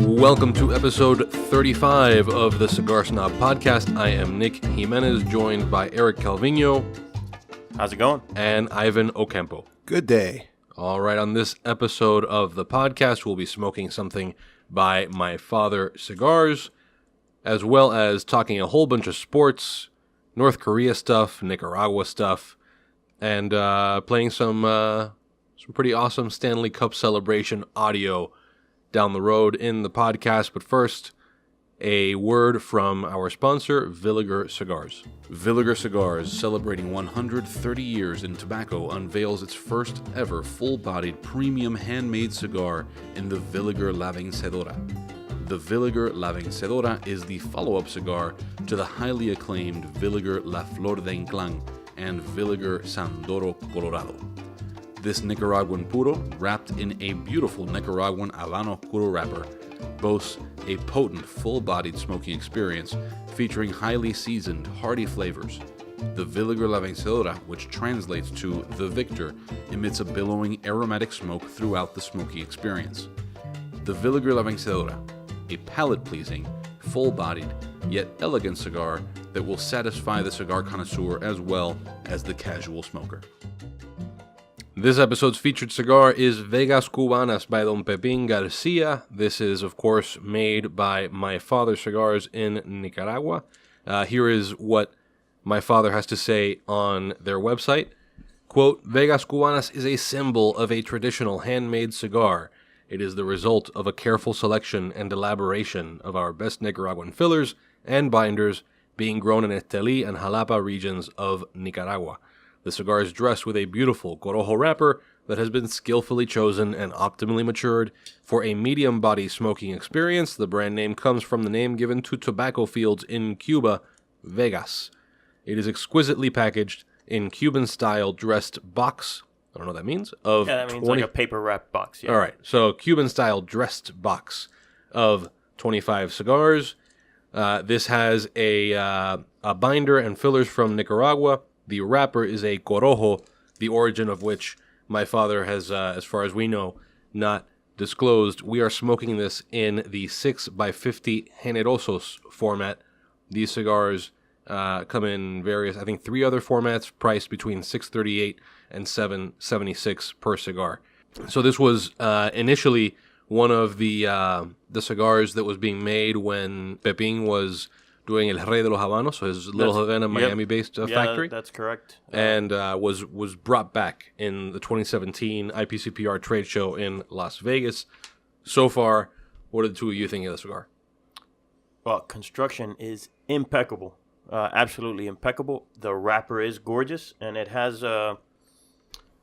Welcome to episode 35 of the Cigar Snob podcast. I am Nick Jimenez, joined by Eric Calvino. How's it going? And Ivan Ocampo. Good day. All right, on this episode of the podcast, we'll be smoking something by My Father Cigars, as well as talking a whole bunch of sports, North Korea stuff, Nicaragua stuff, and playing some pretty awesome Stanley Cup celebration audio down the road in the podcast. But first, a word from our sponsor, Villiger Cigars. Villiger Cigars, celebrating 130 years in tobacco, unveils its first ever full-bodied premium handmade cigar in the Villiger La Vencedora. The Villiger La Vencedora is the follow-up cigar to the highly acclaimed Villiger La Flor de Inclán and Villiger Sandoro Colorado. This Nicaraguan puro, wrapped in a beautiful Nicaraguan Habano puro wrapper, boasts a potent, full-bodied smoking experience featuring highly seasoned, hearty flavors. The Villiger La Vencedora, which translates to the victor, emits a billowing aromatic smoke throughout the smoky experience. The Villiger La Vencedora, a palate-pleasing, full-bodied, yet elegant cigar that will satisfy the cigar connoisseur as well as the casual smoker. This episode's featured cigar is Vegas Cubanas by Don Pepín García. This is, of course, made by My Father Cigars in Nicaragua. Here is what My Father has to say on their website. Quote, Vegas Cubanas is a symbol of a traditional handmade cigar. It is the result of a careful selection and elaboration of our best Nicaraguan fillers and binders being grown in Estelí and Jalapa regions of Nicaragua. The cigar is dressed with a beautiful corojo wrapper that has been skillfully chosen and optimally matured for a medium body smoking experience. The brand name comes from the name given to tobacco fields in Cuba, Vegas. It is exquisitely packaged in Cuban-style dressed box. I don't know what that means. That means like a paper wrap box. Yeah. All right, so Cuban-style dressed box of 25 cigars. This has a binder and fillers from Nicaragua. The wrapper is a corojo, the origin of which My Father has, as far as we know, not disclosed. We are smoking this in the 6x50 Generosos format. These cigars come in various, I think, 3 other formats, priced between $6.38 and $7.76 per cigar. So this was initially one of the cigars that was being made when Pepín was doing El Rey de los Habanos, so his Little Havana, Miami-based factory. That's correct. And was brought back in the 2017 IPCPR trade show in Las Vegas. So far, what do the two of you think of the cigar? Well, construction is impeccable. Absolutely impeccable. The wrapper is gorgeous, and it has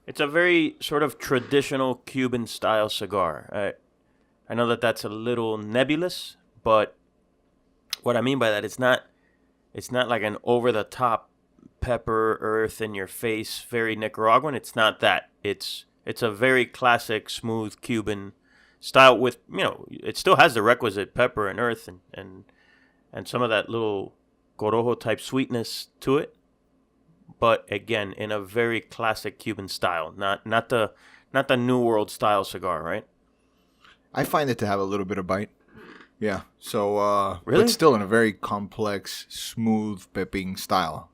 it's a very sort of traditional Cuban-style cigar. I know that that's a little nebulous, but what I mean by that, it's not like an over-the-top pepper, earth, in your face, very Nicaraguan. It's not that. It's a very classic, smooth Cuban style with, it still has the requisite pepper and earth and some of that little corojo type sweetness to it. But again, in a very classic Cuban style, not the New World style cigar, right? I find it to have a little bit of bite. Yeah. So, really? But still in a very complex, smooth Pepín style,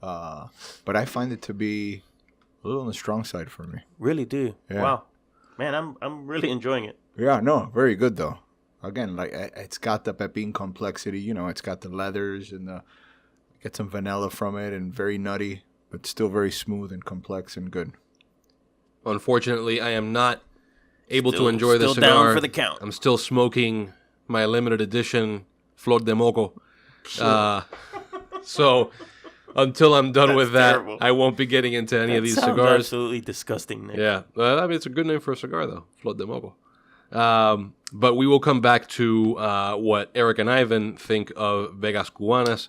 But I find it to be a little on the strong side for me. Really do. Yeah. Wow. Man, I'm really enjoying it. Yeah, no, very good though. Again, like it's got the Pepín complexity, it's got the leathers and get some vanilla from it and very nutty, but still very smooth and complex and good. Unfortunately, I am not able to enjoy this cigar. Still down for the count. I'm still smoking my limited edition Flor de Moco. So until I'm done with that, terrible. I won't be getting into any of these cigars. Absolutely disgusting, Nick. Yeah. It's a good name for a cigar, though. Flor de Moco. But we will come back to what Eric and Ivan think of Vegas Cubanas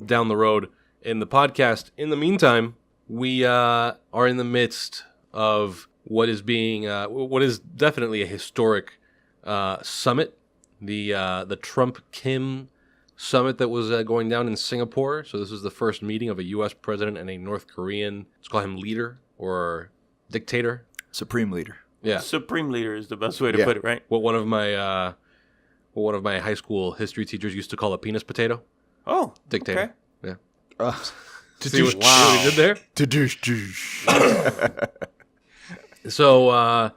down the road in the podcast. In the meantime, we are in the midst of what is definitely a historic summit, the Trump-Kim summit that was going down in Singapore. So this is the first meeting of a U.S. president and a North Korean, let's call him leader or dictator. Supreme leader. Yeah. Supreme leader is the best way to put it, right? What one of my what one of my high school history teachers used to call a penis potato. Oh, Dictator. okay. Yeah. See what he did there? So,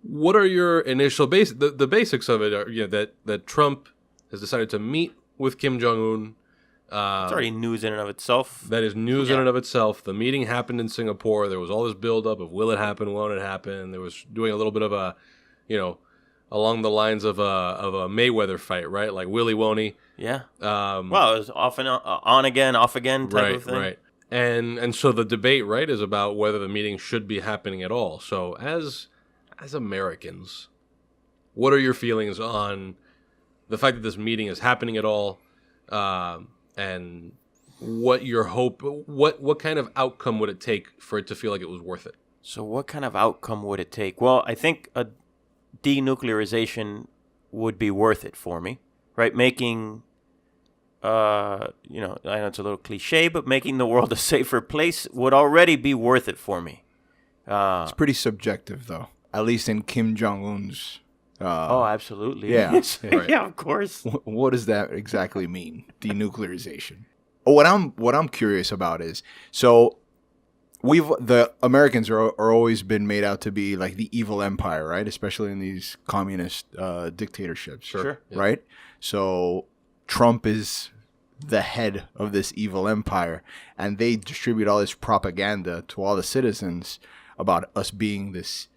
what are your initial the basics of it? Are that Trump has decided to meet with Kim Jong-un. It's already news in and of itself. That is news in and of itself. The meeting happened in Singapore. There was all this buildup of will it happen, won't it happen. There was doing a little bit of a, along the lines of a Mayweather fight, right? Like Willy won't he? Yeah. Well, it was off and on again, off again type of thing. Right. And so the debate, right, is about whether the meeting should be happening at all. So as Americans, what are your feelings on the fact that this meeting is happening at all, and what kind of outcome would it take for it to feel like it was worth it? So what kind of outcome would it take? Well, I think a denuclearization would be worth it for me, right? Making, I know it's a little cliche, but making the world a safer place would already be worth it for me. It's pretty subjective, though, at least in Kim Jong-un's. Absolutely. Yeah. Right. Yeah, of course. What does that exactly mean? Denuclearization. What I'm curious about is, so the Americans are always been made out to be like the evil empire, right? Especially in these communist dictatorships. Sure. Right? So Trump is the head of this evil empire, and they distribute all this propaganda to all the citizens about us being this,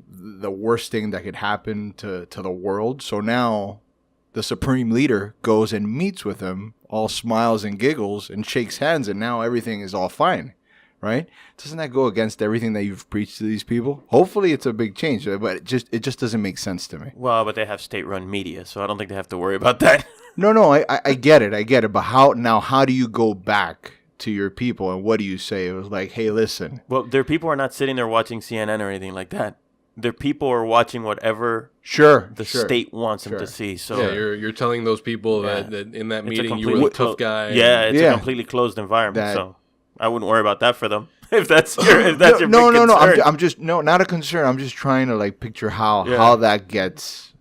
the worst thing that could happen to the world. So now the supreme leader goes and meets with him, all smiles and giggles, and shakes hands, and now everything is all fine, right? Doesn't that go against everything that you've preached to these people? Hopefully it's a big change, but it just doesn't make sense to me. Well, but they have state-run media, so I don't think they have to worry about that. No, I get it, but how do you go back to your people, and what do you say? It was like, hey, listen. Well, their people are not sitting there watching CNN or anything like that. Their people are watching whatever the state wants them to see. So yeah, you're telling those people that in that meeting you were the tough guy. Yeah, it's a completely closed environment. So I wouldn't worry about that for them. If that's your concern. I'm just not a concern. I'm just trying to picture how that gets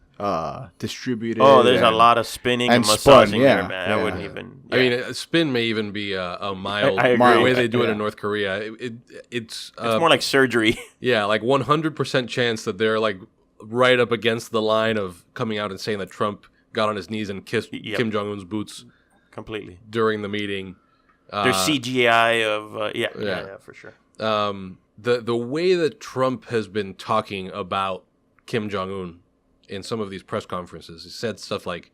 distributed. Oh, there's a lot of spinning and massaging there, man. I wouldn't even. I mean, a spin may even be a mild way they do it in North Korea. It's more like surgery. Yeah, like 100% chance that they're like right up against the line of coming out and saying that Trump got on his knees and kissed Kim Jong-un's boots completely during the meeting. There's CGI of for sure. The way that Trump has been talking about Kim Jong-un in some of these press conferences, he said stuff like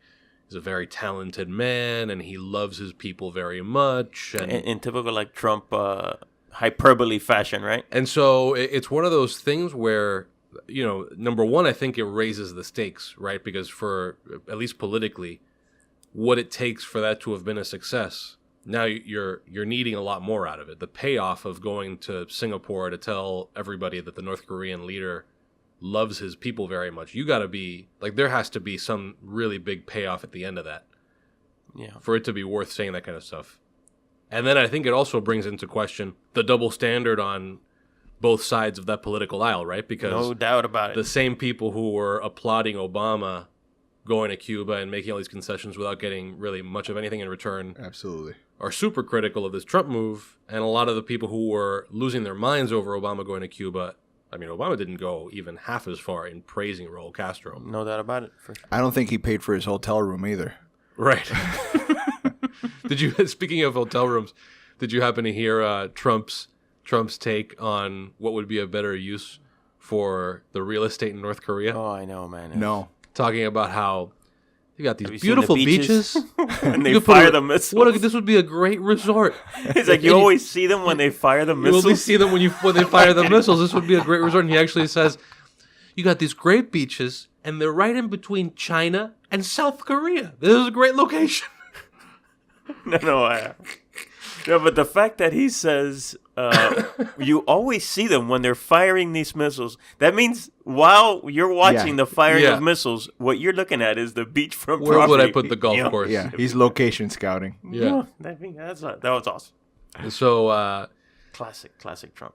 he's a very talented man and he loves his people very much. And in typical Trump hyperbole fashion, right? And so it's one of those things where, number one, I think it raises the stakes, right? Because for, at least politically, what it takes for that to have been a success, now you're needing a lot more out of it. The payoff of going to Singapore to tell everybody that the North Korean leader loves his people very much. You got to be there has to be some really big payoff at the end of that. Yeah. For it to be worth saying that kind of stuff. And then I think it also brings into question the double standard on both sides of that political aisle, right? Because no doubt about it. The same people who were applauding Obama going to Cuba and making all these concessions without getting really much of anything in return. Absolutely. Are super critical of this Trump move. And a lot of the people who were losing their minds over Obama going to Cuba, I mean, Obama didn't go even half as far in praising Raul Castro. No doubt about it. For sure. I don't think he paid for his hotel room either. Right. Speaking of hotel rooms, did you happen to hear Trump's take on what would be a better use for the real estate in North Korea? Oh, I know, man. No. Talking about how you got these beautiful beaches. And they fire the missiles. This would be a great resort. It's like you always see them when they fire the missiles. You only see them when they fire the missiles. This would be a great resort. And he actually says, you got these great beaches, and they're right in between China and South Korea. This is a great location. No, but the fact that he says you always see them when they're firing these missiles, that means while you're watching the firing of missiles, what you're looking at is the beachfront Where property. would I put the golf course? Yeah, he's location scouting. Yeah. That was awesome. So, classic Trump.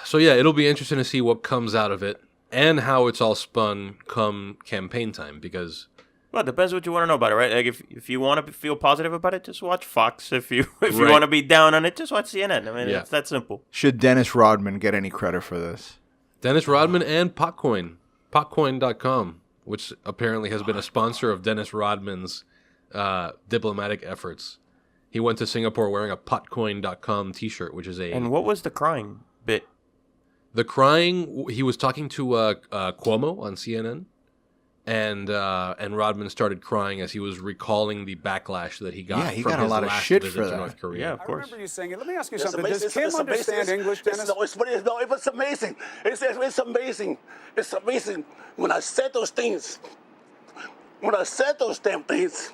So, yeah, it'll be interesting to see what comes out of it and how it's all spun come campaign time, because Well, it depends what you want to know about it, right? Like if you want to feel positive about it, just watch Fox. If you Right. want to be down on it, just watch CNN. I mean, Yeah. it's that simple. Should Dennis Rodman get any credit for this? Dennis Rodman and Potcoin, Potcoin.com, which apparently has been a sponsor of Dennis Rodman's diplomatic efforts. He went to Singapore wearing a Potcoin.com T-shirt, which is a... And what was the crying bit? The crying, he was talking to Cuomo on CNN, and Rodman started crying as he was recalling the backlash that he got Yeah, he from got a his lot of last shit visit for to that. North Korea. Yeah, of I course. remember you saying it. Let me ask you It's something. amazing. Does Kim understand English, Dennis? It's amazing. It's amazing. It's amazing. When I said those things, when I said those damn things,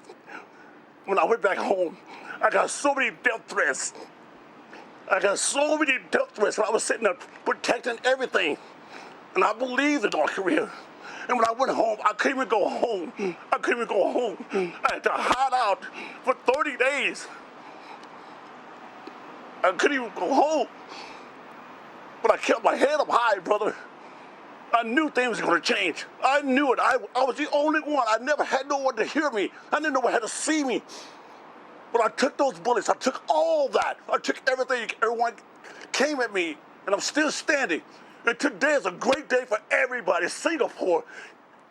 when I went back home, I got so many death threats. I got so many death threats when I was sitting there protecting everything. And I believed in North Korea. And when I went home, I couldn't even go home. I couldn't even go home. I had to hide out for 30 days. I couldn't even go home. But I kept my head up high, brother. I knew things were going to change. I knew it. I was the only one. I never had no one to hear me. I didn't know one had to see me. But I took those bullets. I took all that. I took everything. Everyone came at me, and I'm still standing. And today is a great day for everybody. Singapore,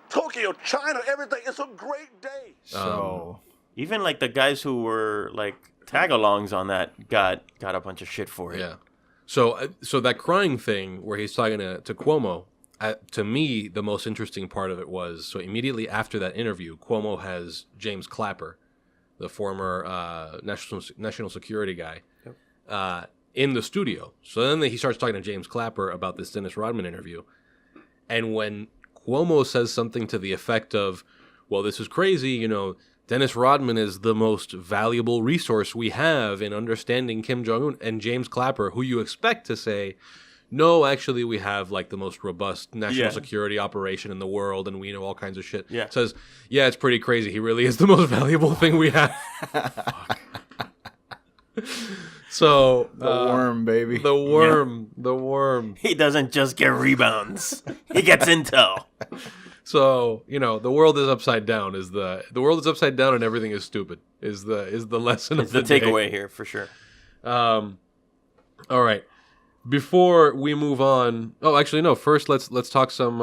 Tokyo, China, everything. It's a great day. So Even like the guys who were like tag-alongs on that got a bunch of shit for it. Yeah. So that crying thing where he's talking to Cuomo, to me, the most interesting part of it was, so immediately after that interview, Cuomo has James Clapper, the former national security guy, in the studio. So then he starts talking to James Clapper about this Dennis Rodman interview. And when Cuomo says something to the effect of, well, this is crazy, you know, Dennis Rodman is the most valuable resource we have in understanding Kim Jong-un, and James Clapper, who you expect to say, no, actually, we have like the most robust national security operation in the world, and we know all kinds of shit. Yeah. Says, yeah, it's pretty crazy. He really is the most valuable thing we have. So the worm, baby. the worm. He doesn't just get rebounds. He gets intel. So, you know, the world is upside down. The world is upside down and everything is stupid. Is the lesson It's of the the day. takeaway here for sure. All right. Before we move on, actually no. First, let's talk some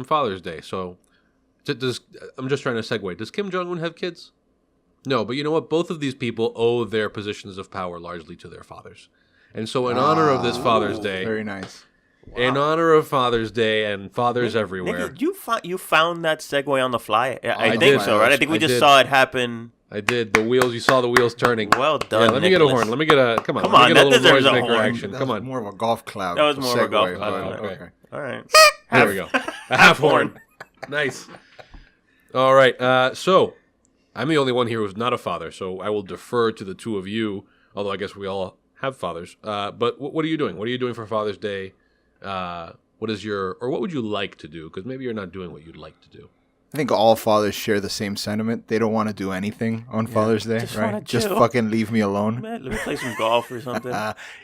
Father's Day. So, I'm just trying to segue. Does Kim Jong-un have kids? No, but you know what? Both of these people owe their positions of power largely to their fathers, and so in honor of this Father's Day, Very nice. in honor of Father's Day and fathers everywhere, Nicky, you found that segue on the fly? I did. think so, right? I think we I just did. saw it happen. I did. The wheels. You saw the wheels turning. Well done, Yeah, let me get a Nicholas. horn. Let me get a. Come on. Come let me on, get that a little deserves a noisemaker horn. action. That Come was on. more of a golf cloud. That was more of a golf segue, cloud. but Okay. All right. There we go. A half horn. Nice. All right. So I'm the only one here who's not a father, so I will defer to the two of you. Although I guess we all have fathers. But what are you doing? What are you doing for Father's Day? What would you like to do? Because maybe you're not doing what you'd like to do. I think all fathers share the same sentiment. They don't want to do anything on Father's Day, Just wanna right? Just chill. fucking leave me alone. Man, let me play some golf or something.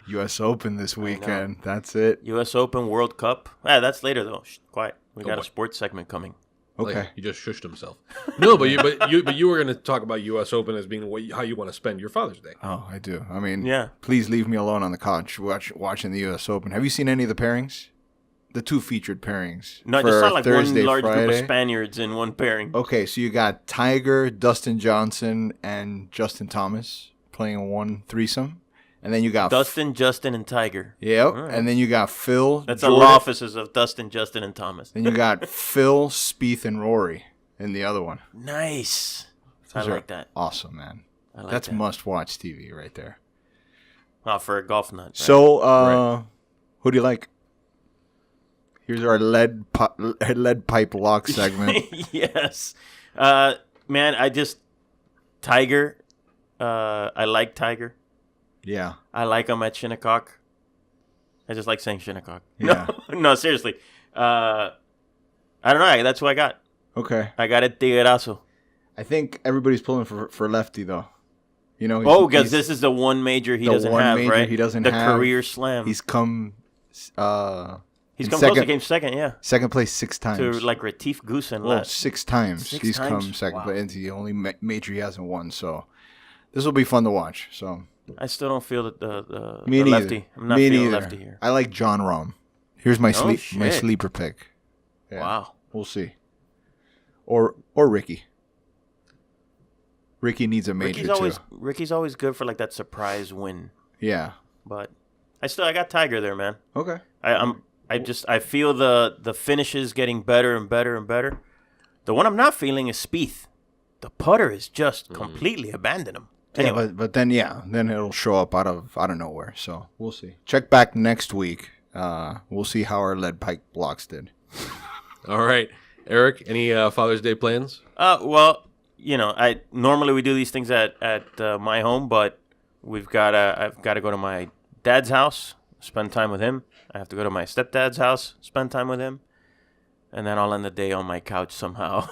U.S. Open this weekend. That's it. U.S. Open, World Cup. That's later though. Shh, quiet. We got a boy. sports segment coming. Okay. Like, he just shushed himself. No, but you were going to talk about U.S. Open as being how you want to spend your Father's Day. Oh, I do. I mean, Yeah. please leave me alone on the couch watching the U.S. Open. Have you seen any of the pairings? The two featured pairings. No, I for just saw like Thursday, one large group Friday. of Spaniards in one pairing. Okay, so you got Tiger, Dustin Johnson, and Justin Thomas playing one threesome. And then you got Dustin, Justin, and Tiger. Yep. right. And then you got Phil. That's the Jordan. law offices of Dustin, Justin, and Thomas. Then you got Phil, Spieth, and Rory in the other one. Nice. I Those are like that. Awesome, man. I like That's that. must-watch TV right there. Oh, for a golf nut. Right? So, who do you like? Here's our lead pipe lock segment. yes. Man, Tiger. I like Tiger. Yeah. I like him at Shinnecock. I just like saying Shinnecock. Yeah. No, seriously. I don't know. That's who I got. Okay. I got it Tiguerazo. I think everybody's pulling for Lefty, though. You know. Oh, because this is the one major he the doesn't one have, major right? he doesn't the have. career slam. He's come He's In come close. He second- came second, yeah. Second place 6 times. To like Retief Goosen Well, last. 6 times. Six He's come times? second Wow. place. It's the only major he hasn't won. So this will be fun to watch. So I still don't feel that the me neither. lefty. I'm not Me feeling neither. lefty here. I like John Rahm. Here's my my shit. sleeper pick. Yeah, Wow. we'll see. Or Ricky. Ricky needs a major Ricky's always good for like that surprise win. Yeah. But I got Tiger there, man. Okay. I feel the finishes getting better and better and better. The one I'm not feeling is Spieth. The putter is just completely abandoned him. Anyway, Yeah, but then it'll show up out of nowhere. So we'll see. Check back next week. We'll see how our lead pipe blocks did. All right. Eric, any Father's Day plans? well, I normally we do these things at my home, but I've got to go to my dad's house, spend time with him. I have to go to my stepdad's house, spend time with him, and then I'll end the day on my couch somehow.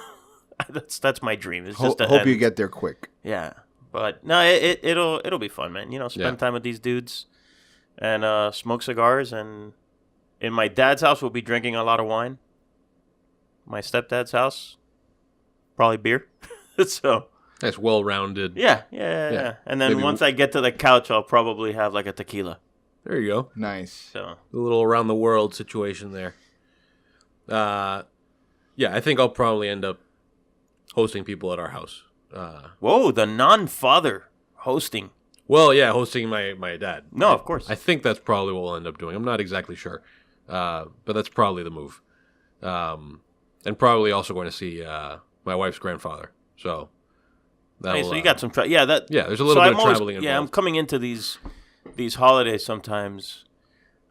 That's my dream. It's just Hope you get there quick. Yeah, but no, it'll be fun, man. Spend time with these dudes and smoke cigars. And in my dad's house, we'll be drinking a lot of wine. My stepdad's house, probably beer. So That's well-rounded. yeah. And then Maybe once I get to the couch, I'll probably have like a tequila. There you go. Nice. So A little around the world situation there. Yeah, I think I'll probably end up hosting people at our house. whoa, the non-father hosting. Well, yeah, hosting my dad. No, of course. I think that's probably what we'll end up doing. I'm not exactly sure, but that's probably the move. And probably also going to see my wife's grandfather. So, Hey, so you got some that. Yeah, there's a little bit of traveling Yeah, I'm involved. coming into these holidays sometimes,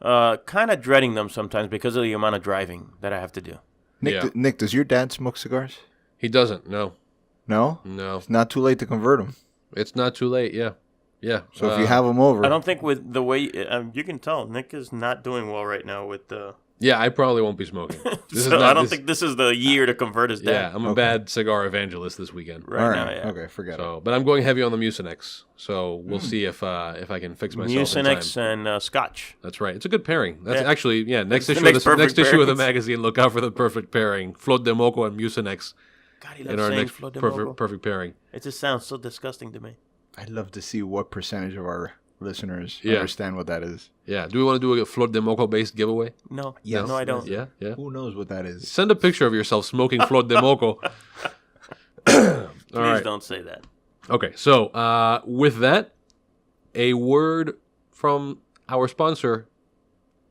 kind of dreading them sometimes because of the amount of driving that I have to do. Nick, does your dad smoke cigars? He doesn't. No, No? no, It's not too late to convert him. it's not too late. Yeah, yeah. So if you have him over, I don't think with the way you can tell, Nick is not doing well right now with the. Yeah, I probably won't be smoking. I don't think this is the year to convert his dad. Yeah, I'm a bad cigar evangelist this weekend. right all now. right. Yeah. Okay, forget it. So, but I'm going heavy on the Mucinex. So we'll see if I can fix myself in time. Mucinex and Scotch. That's right. It's a good pairing. That's Yeah. actually next It's issue the of next the perfect next issue of the pairings. magazine. Look out for the perfect pairing: Flor de Moco and Mucinex God, he in loves our saying next Flor de Moco. perfect pairing. It just sounds so disgusting to me. I'd love to see what percentage of our listeners Yeah. understand what that is. Yeah. Do we want to do a Flor de Moco based giveaway? No, Yes. no, I don't. Yeah. Yeah. Who knows what that is? Send a picture of yourself smoking Flor de Moco. Please right. don't say that. Okay, so with that, a word from our sponsor,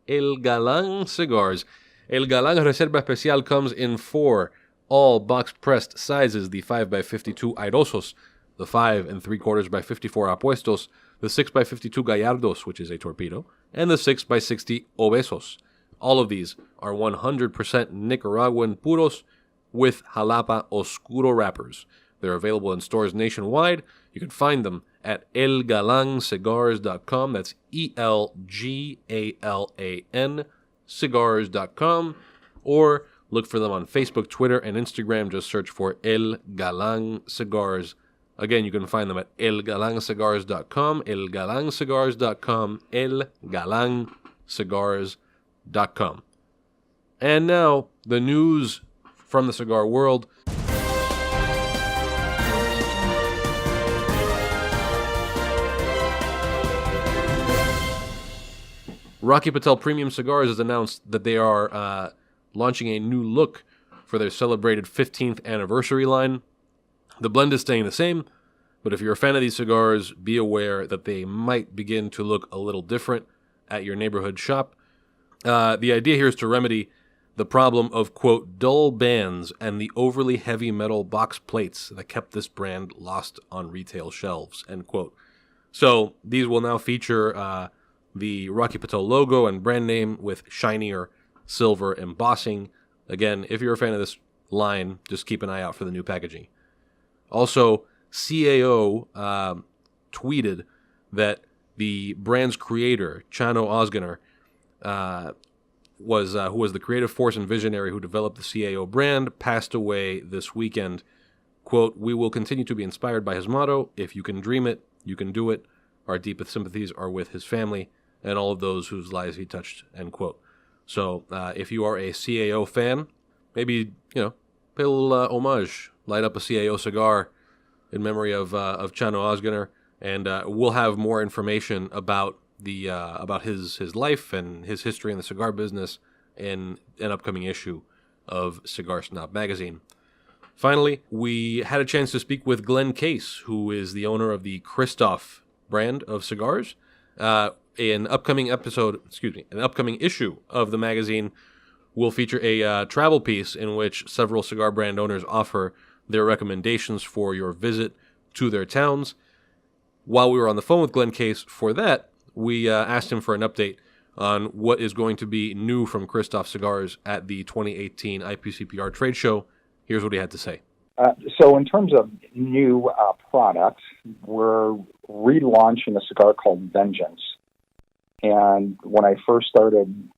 El Galán Cigars. El Galán Reserva Especial comes in 4 all box-pressed sizes, the 5x52 Airosos, the 5 3/4 by 54 Apuestos, the 6x52 Gallardos, which is a torpedo, and the 6x60 Obesos. All of these are 100% Nicaraguan puros with Jalapa Oscuro wrappers. They're available in stores nationwide. You can find them at elgalancigars.com. That's ELGALAN cigars.com. Or look for them on Facebook, Twitter, and Instagram. Just search for El Galán Cigars. Again, you can find them at elgalancigars.com, elgalancigars.com, elgalancigars.com. And now, the news from the cigar world. Rocky Patel Premium Cigars has announced that they are launching a new look for their celebrated 15th anniversary line. The blend is staying the same, but if you're a fan of these cigars, be aware that they might begin to look a little different at your neighborhood shop. The idea here is to remedy the problem of, quote, dull bands and the overly heavy metal box plates that kept this brand lost on retail shelves, end quote. So these will now feature the Rocky Patel logo and brand name with shinier silver embossing. Again, if you're a fan of this line, just keep an eye out for the new packaging. Also, CAO tweeted that the brand's creator, Chano Osgener, who was the creative force and visionary who developed the CAO brand, passed away this weekend. Quote, "We will continue to be inspired by his motto, if you can dream it, you can do it. Our deepest sympathies are with his family and all of those whose lives he touched," end quote. So if you are a CAO fan, maybe, pay a little homage, light up a CAO cigar in memory of Chano Osgener, and we'll have more information about about his life and his history in the cigar business in an upcoming issue of Cigar Snob magazine. Finally, we had a chance to speak with Glenn Case, who is the owner of the Christoph brand of cigars. An upcoming issue of the magazine will feature a travel piece in which several cigar brand owners offer their recommendations for your visit to their towns. While we were on the phone with Glenn Case for that, we asked him for an update on what is going to be new from Christoph Cigars at the 2018 IPCPR trade show. Here's what he had to say. So in terms of new products, we're relaunching a cigar called Vengeance. And when I first started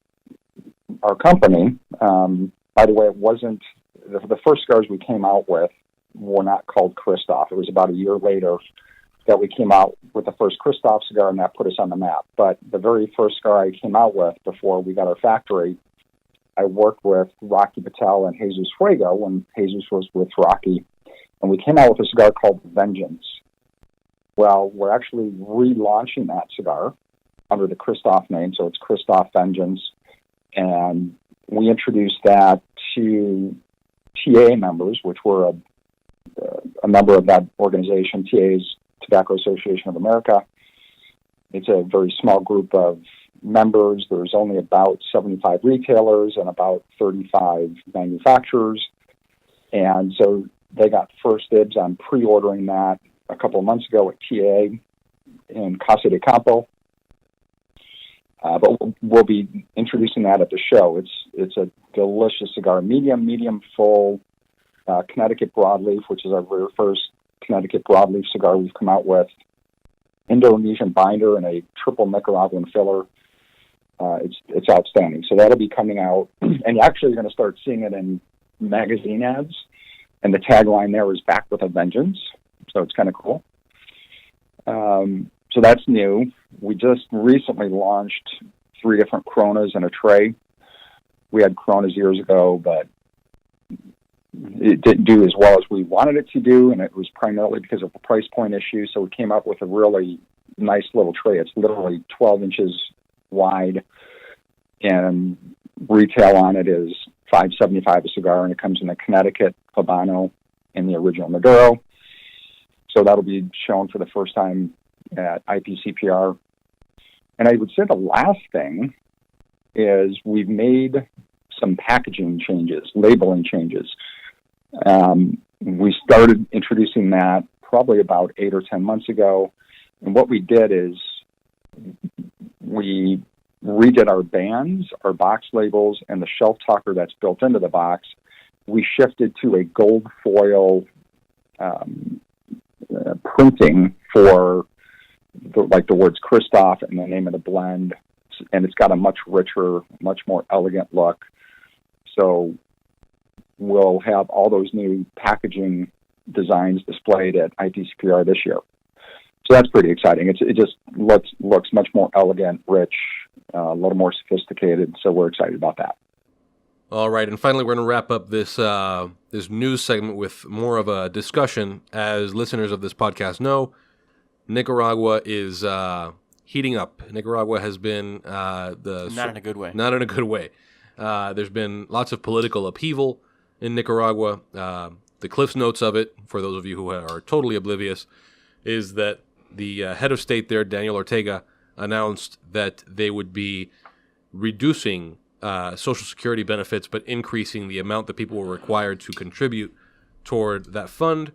our company, by the way, it wasn't, the first cigars we came out with were not called Christoph. It was about a year later that we came out with the first Christoph cigar, and that put us on the map. But the very first cigar I came out with before we got our factory, I worked with Rocky Patel and Jesus Fuego when Jesus was with Rocky, and we came out with a cigar called Vengeance. Well, we're actually relaunching that cigar under the Christoph name, so it's Christoph Vengeance, and we introduced that to TA members, which were a member of that organization, TA's Tobacco Association of America. It's a very small group of members. There's only about 75 retailers and about 35 manufacturers. And so they got first dibs on pre-ordering that a couple of months ago at TA in Casa de Campo. But we'll be introducing that at the show. It's a delicious cigar, medium full Connecticut broadleaf, which is our very first Connecticut broadleaf cigar we've come out with. Indonesian binder and a triple Nicaraguan filler. It's outstanding. So that'll be coming out, and actually you're going to start seeing it in magazine ads. And the tagline there is "Back with a Vengeance," so it's kind of cool. So that's new. We just recently launched 3 different Coronas in a tray. We had Coronas years ago, but it didn't do as well as we wanted it to do, and it was primarily because of the price point issue. So we came up with a really nice little tray. It's literally 12 inches wide, and retail on it is $5.75 a cigar, and it comes in the Connecticut Habano and the original Maduro. So that'll be shown for the first time at IPCPR. And I would say the last thing is we've made some packaging changes, labeling changes. We started introducing that probably about 8 or 10 months ago. And what we did is we redid our bands, our box labels, and the shelf talker that's built into the box. We shifted to a gold foil printing for the words Christoph and the name of the blend. And it's got a much richer, much more elegant look. So we'll have all those new packaging designs displayed at IPCPR this year. So that's pretty exciting. It just looks much more elegant, rich, a little more sophisticated. So we're excited about that. All right, and finally, we're going to wrap up this this news segment with more of a discussion. As listeners of this podcast know, Nicaragua is heating up. Nicaragua has been Not in a good way. Not in a good way. There's been lots of political upheaval in Nicaragua. The Cliff's Notes of it, for those of you who are totally oblivious, is that the head of state there, Daniel Ortega, announced that they would be reducing Social Security benefits, but increasing the amount that people were required to contribute toward that fund.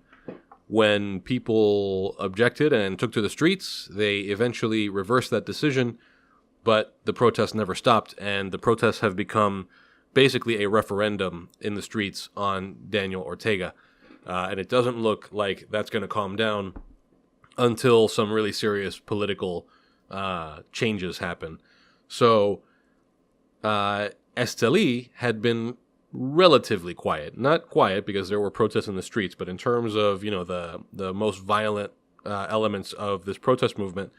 When people objected and took to the streets, they eventually reversed that decision, but the protests never stopped, and the protests have become basically a referendum in the streets on Daniel Ortega. And it doesn't look like that's going to calm down until some really serious political changes happen. So Esteli had been relatively quiet. Not quiet because there were protests in the streets, but in terms of, the most violent elements of this protest movement,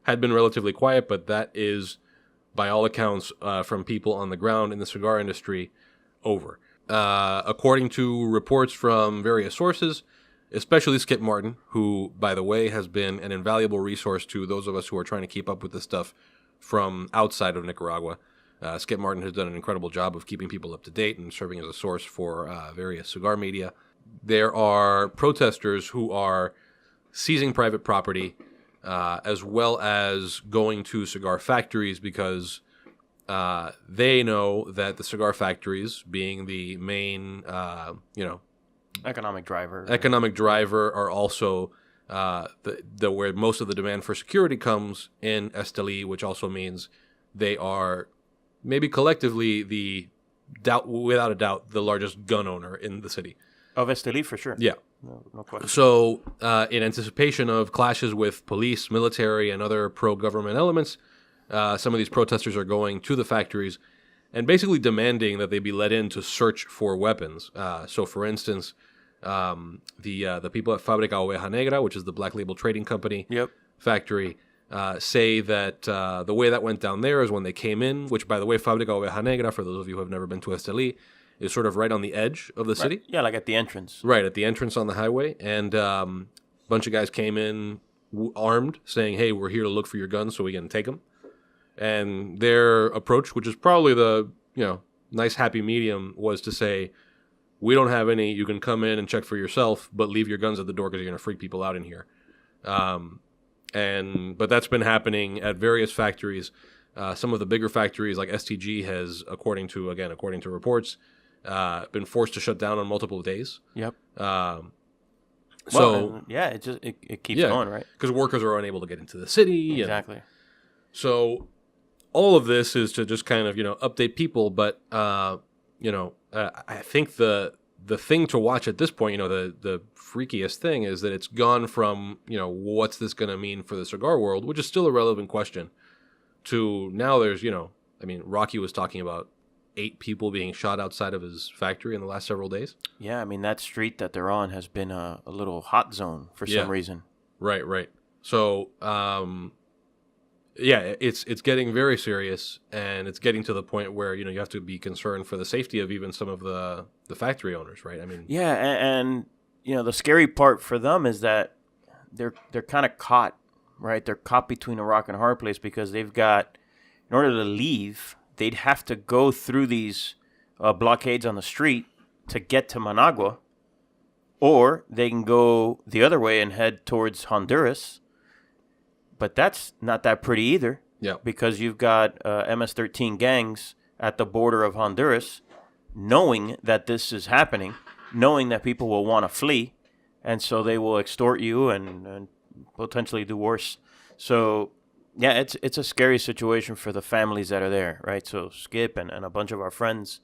had been relatively quiet, but that is by all accounts, from people on the ground in the cigar industry, over. According to reports from various sources, especially Skip Martin, who, by the way, has been an invaluable resource to those of us who are trying to keep up with this stuff from outside of Nicaragua. Skip Martin has done an incredible job of keeping people up to date and serving as a source for various cigar media. There are protesters who are seizing private property, as well as going to cigar factories because they know that the cigar factories, being the main, Economic driver. are also the where most of the demand for security comes in Esteli, which also means they are maybe collectively without a doubt, the largest gun owner in the city. Of Esteli, for sure. Yeah. No question. So, in anticipation of clashes with police, military, and other pro-government elements, some of these protesters are going to the factories and basically demanding that they be let in to search for weapons. So, for instance, the people at Fábrica Oveja Negra, which is the Black Label Trading Company factory, say that the way that went down there is when they came in, which, by the way, Fábrica Oveja Negra, for those of you who have never been to Esteli, is sort of right on the edge of the city. Yeah, like at the entrance. Right, at the entrance on the highway. And a bunch of guys came in armed, saying, hey, we're here to look for your guns so we can take them. And their approach, which is probably the nice happy medium, was to say, we don't have any, you can come in and check for yourself, but leave your guns at the door because you're going to freak people out in here. But that's been happening at various factories. Some of the bigger factories like STG has, according to reports, been forced to shut down on multiple days. Yep. It keeps going, right? Because workers are unable to get into the city. Exactly. So all of this is to just kind of update people, but I think the thing to watch at this point, the freakiest thing is that it's gone from what's this going to mean for the cigar world, which is still a relevant question, to now there's Rocky was talking about 8 people being shot outside of his factory in the last several days. Yeah, I mean, that street that they're on has been a little hot zone for some reason. Right. So, it's getting very serious, and it's getting to the point where, you have to be concerned for the safety of even some of the factory owners, right? I mean... Yeah, and the scary part for them is that they're kind of caught, right? They're caught between a rock and a hard place because they've got, in order to leave, they'd have to go through these blockades on the street to get to Managua, or they can go the other way and head towards Honduras. But that's not that pretty either. Yeah. Because you've got MS-13 gangs at the border of Honduras, knowing that this is happening, knowing that people will want to flee, and so they will extort you and potentially do worse. So, yeah, it's a scary situation for the families that are there, right? So Skip and a bunch of our friends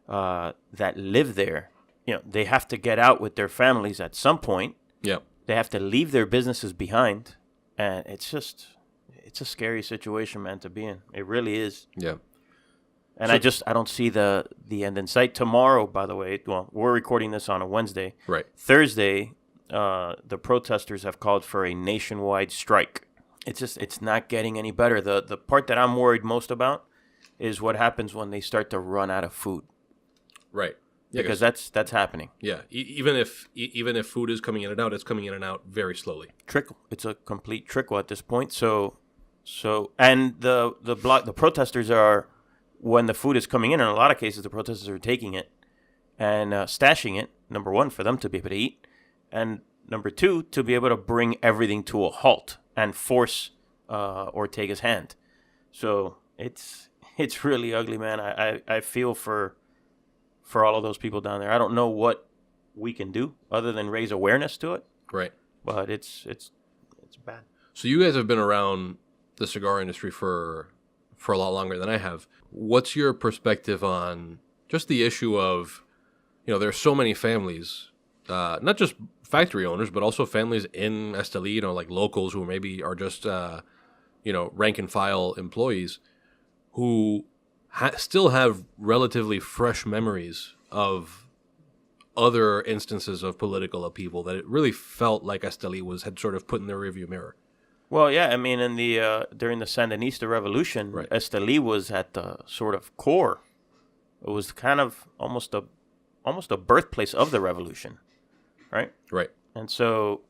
that live there, they have to get out with their families at some point. Yeah. They have to leave their businesses behind. And it's a scary situation, man, to be in. It really is. Yeah. And I don't see the end in sight. Tomorrow, by the way, well, we're recording this on a Wednesday. Right. Thursday, the protesters have called for a nationwide strike. It's not getting any better. The part that I'm worried most about is what happens when they start to run out of food. Right. Yeah, because that's happening. Yeah, even if food is coming in and out, it's coming in and out very slowly. Trickle. It's a complete trickle at this point. So and the protesters are, when the food is coming in a lot of cases, the protesters are taking it and stashing it. Number one, for them to be able to eat, and number two, to be able to bring everything to a halt and force Ortega's hand. So it's really ugly, man. I feel for all of those people down there. I don't know what we can do other than raise awareness to it. Right. But it's bad. So you guys have been around the cigar industry for a lot longer than I have. What's your perspective on just the issue of, there's so many families, not just factory owners, but also families in Esteli, like locals who maybe are just, rank and file employees who still have relatively fresh memories of other instances of political upheaval that it really felt like Esteli had sort of put in the rearview mirror. Well, yeah, I mean, in the during the Sandinista Revolution, Right. Esteli was at the sort of core. It was kind of almost a birthplace of the revolution, right? Right. And so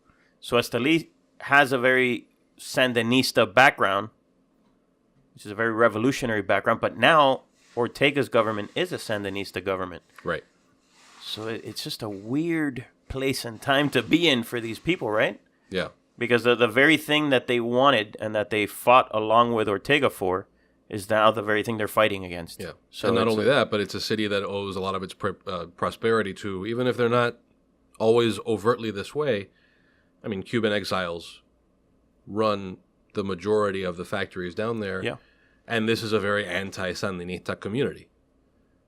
Esteli has a very Sandinista background, which is a very revolutionary background. But now Ortega's government is a Sandinista government. Right. So it's just a weird place and time to be in for these people, right? Yeah. Because the very thing that they wanted and that they fought along with Ortega for is now the very thing they're fighting against. Yeah. So and not it's only that, but it's a city that owes a lot of its prosperity to, even if they're not always overtly this way. I mean, Cuban exiles run the majority of the factories down there. Yeah. And this is a very anti-Sandinista community.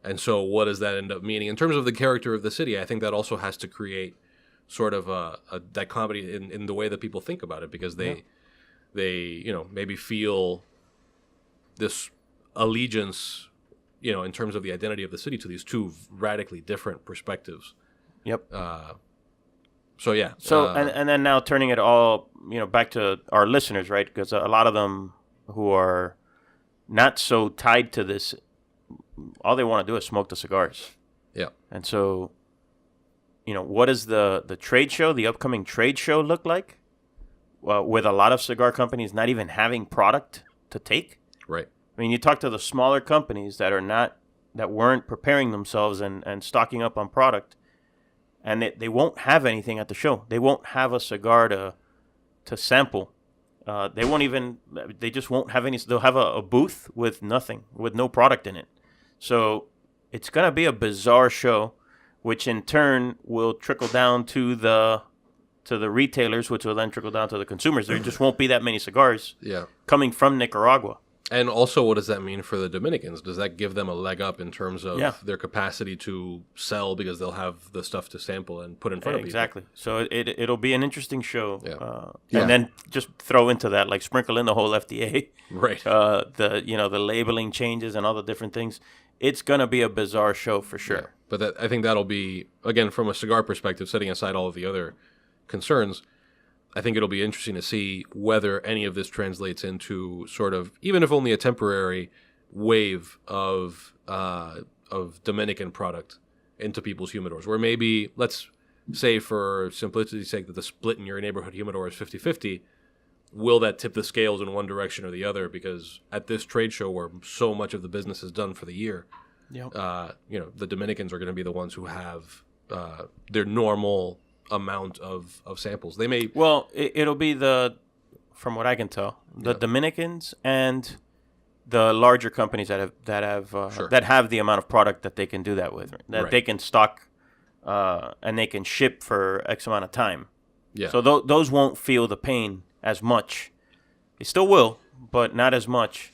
And so what does that end up meaning? In terms of the character of the city, I think that also has to create sort of a dichotomy in the way that people think about it, because they maybe feel this allegiance, in terms of the identity of the city to these two radically different perspectives. Yep. So yeah. So and then now turning it all back to our listeners, right? Because a lot of them who are not so tied to this, all they want to do is smoke the cigars. Yeah. And so, what does the trade show, the upcoming trade show, look like? With a lot of cigar companies not even having product to take. Right. I mean, you talk to the smaller companies that weren't preparing themselves and stocking up on product, and they won't have anything at the show. They won't have a cigar to sample. They just won't have any. They'll have a booth with nothing, with no product in it. So it's going to be a bizarre show, which in turn will trickle down to the retailers, which will then trickle down to the consumers. There just won't be that many cigars coming from Nicaragua. And also, what does that mean for the Dominicans? Does that give them a leg up in terms of their capacity to sell, because they'll have the stuff to sample and put in front of people? Exactly. So it'll be an interesting show. Yeah. And then just throw into that, like sprinkle in the whole FDA. Right. The labeling changes and all the different things. It's going to be a bizarre show for sure. Yeah. But I think that'll be, again, from a cigar perspective, setting aside all of the other concerns, I think it'll be interesting to see whether any of this translates into sort of, even if only a temporary wave of Dominican product into people's humidors, where maybe, let's say for simplicity's sake, that the split in your neighborhood humidor is 50-50. Will that tip the scales in one direction or the other? Because at this trade show where so much of the business is done for the year, the Dominicans are going to be the ones who have their normal amount of samples. They may it'll be from what I can tell, the Dominicans and the larger companies that have the amount of product that they can do that with, that they can stock and they can ship for X amount of time. Yeah. So those won't feel the pain as much. They still will, but not as much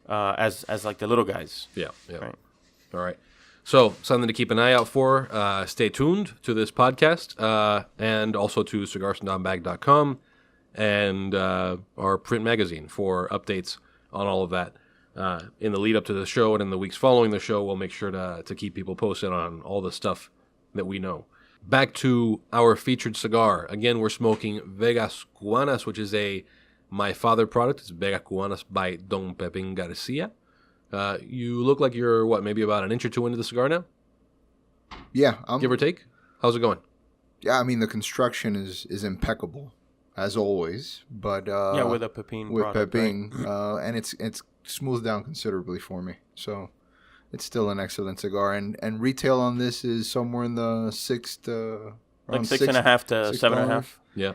as like the little guys. Yeah. Right. All right. So, something to keep an eye out for. Stay tuned to this podcast and also to cigarsnobbag.com and our print magazine for updates on all of that. In the lead up to the show and in the weeks following the show, we'll make sure to keep people posted on all the stuff that we know. Back to our featured cigar. Again, we're smoking Vegas Cubanas, which is my father product. It's Vegas Cubanas by Don Pepín García. You look like you're, maybe about an inch or two into the cigar now? Yeah. Give or take? How's it going? Yeah, I mean, the construction is impeccable, as always. But with a Pepín product, Pepín, right? and it's smoothed down considerably for me. So it's still an excellent cigar. And retail on this is somewhere in the $6 to like $6.5 to $7.5. Yeah.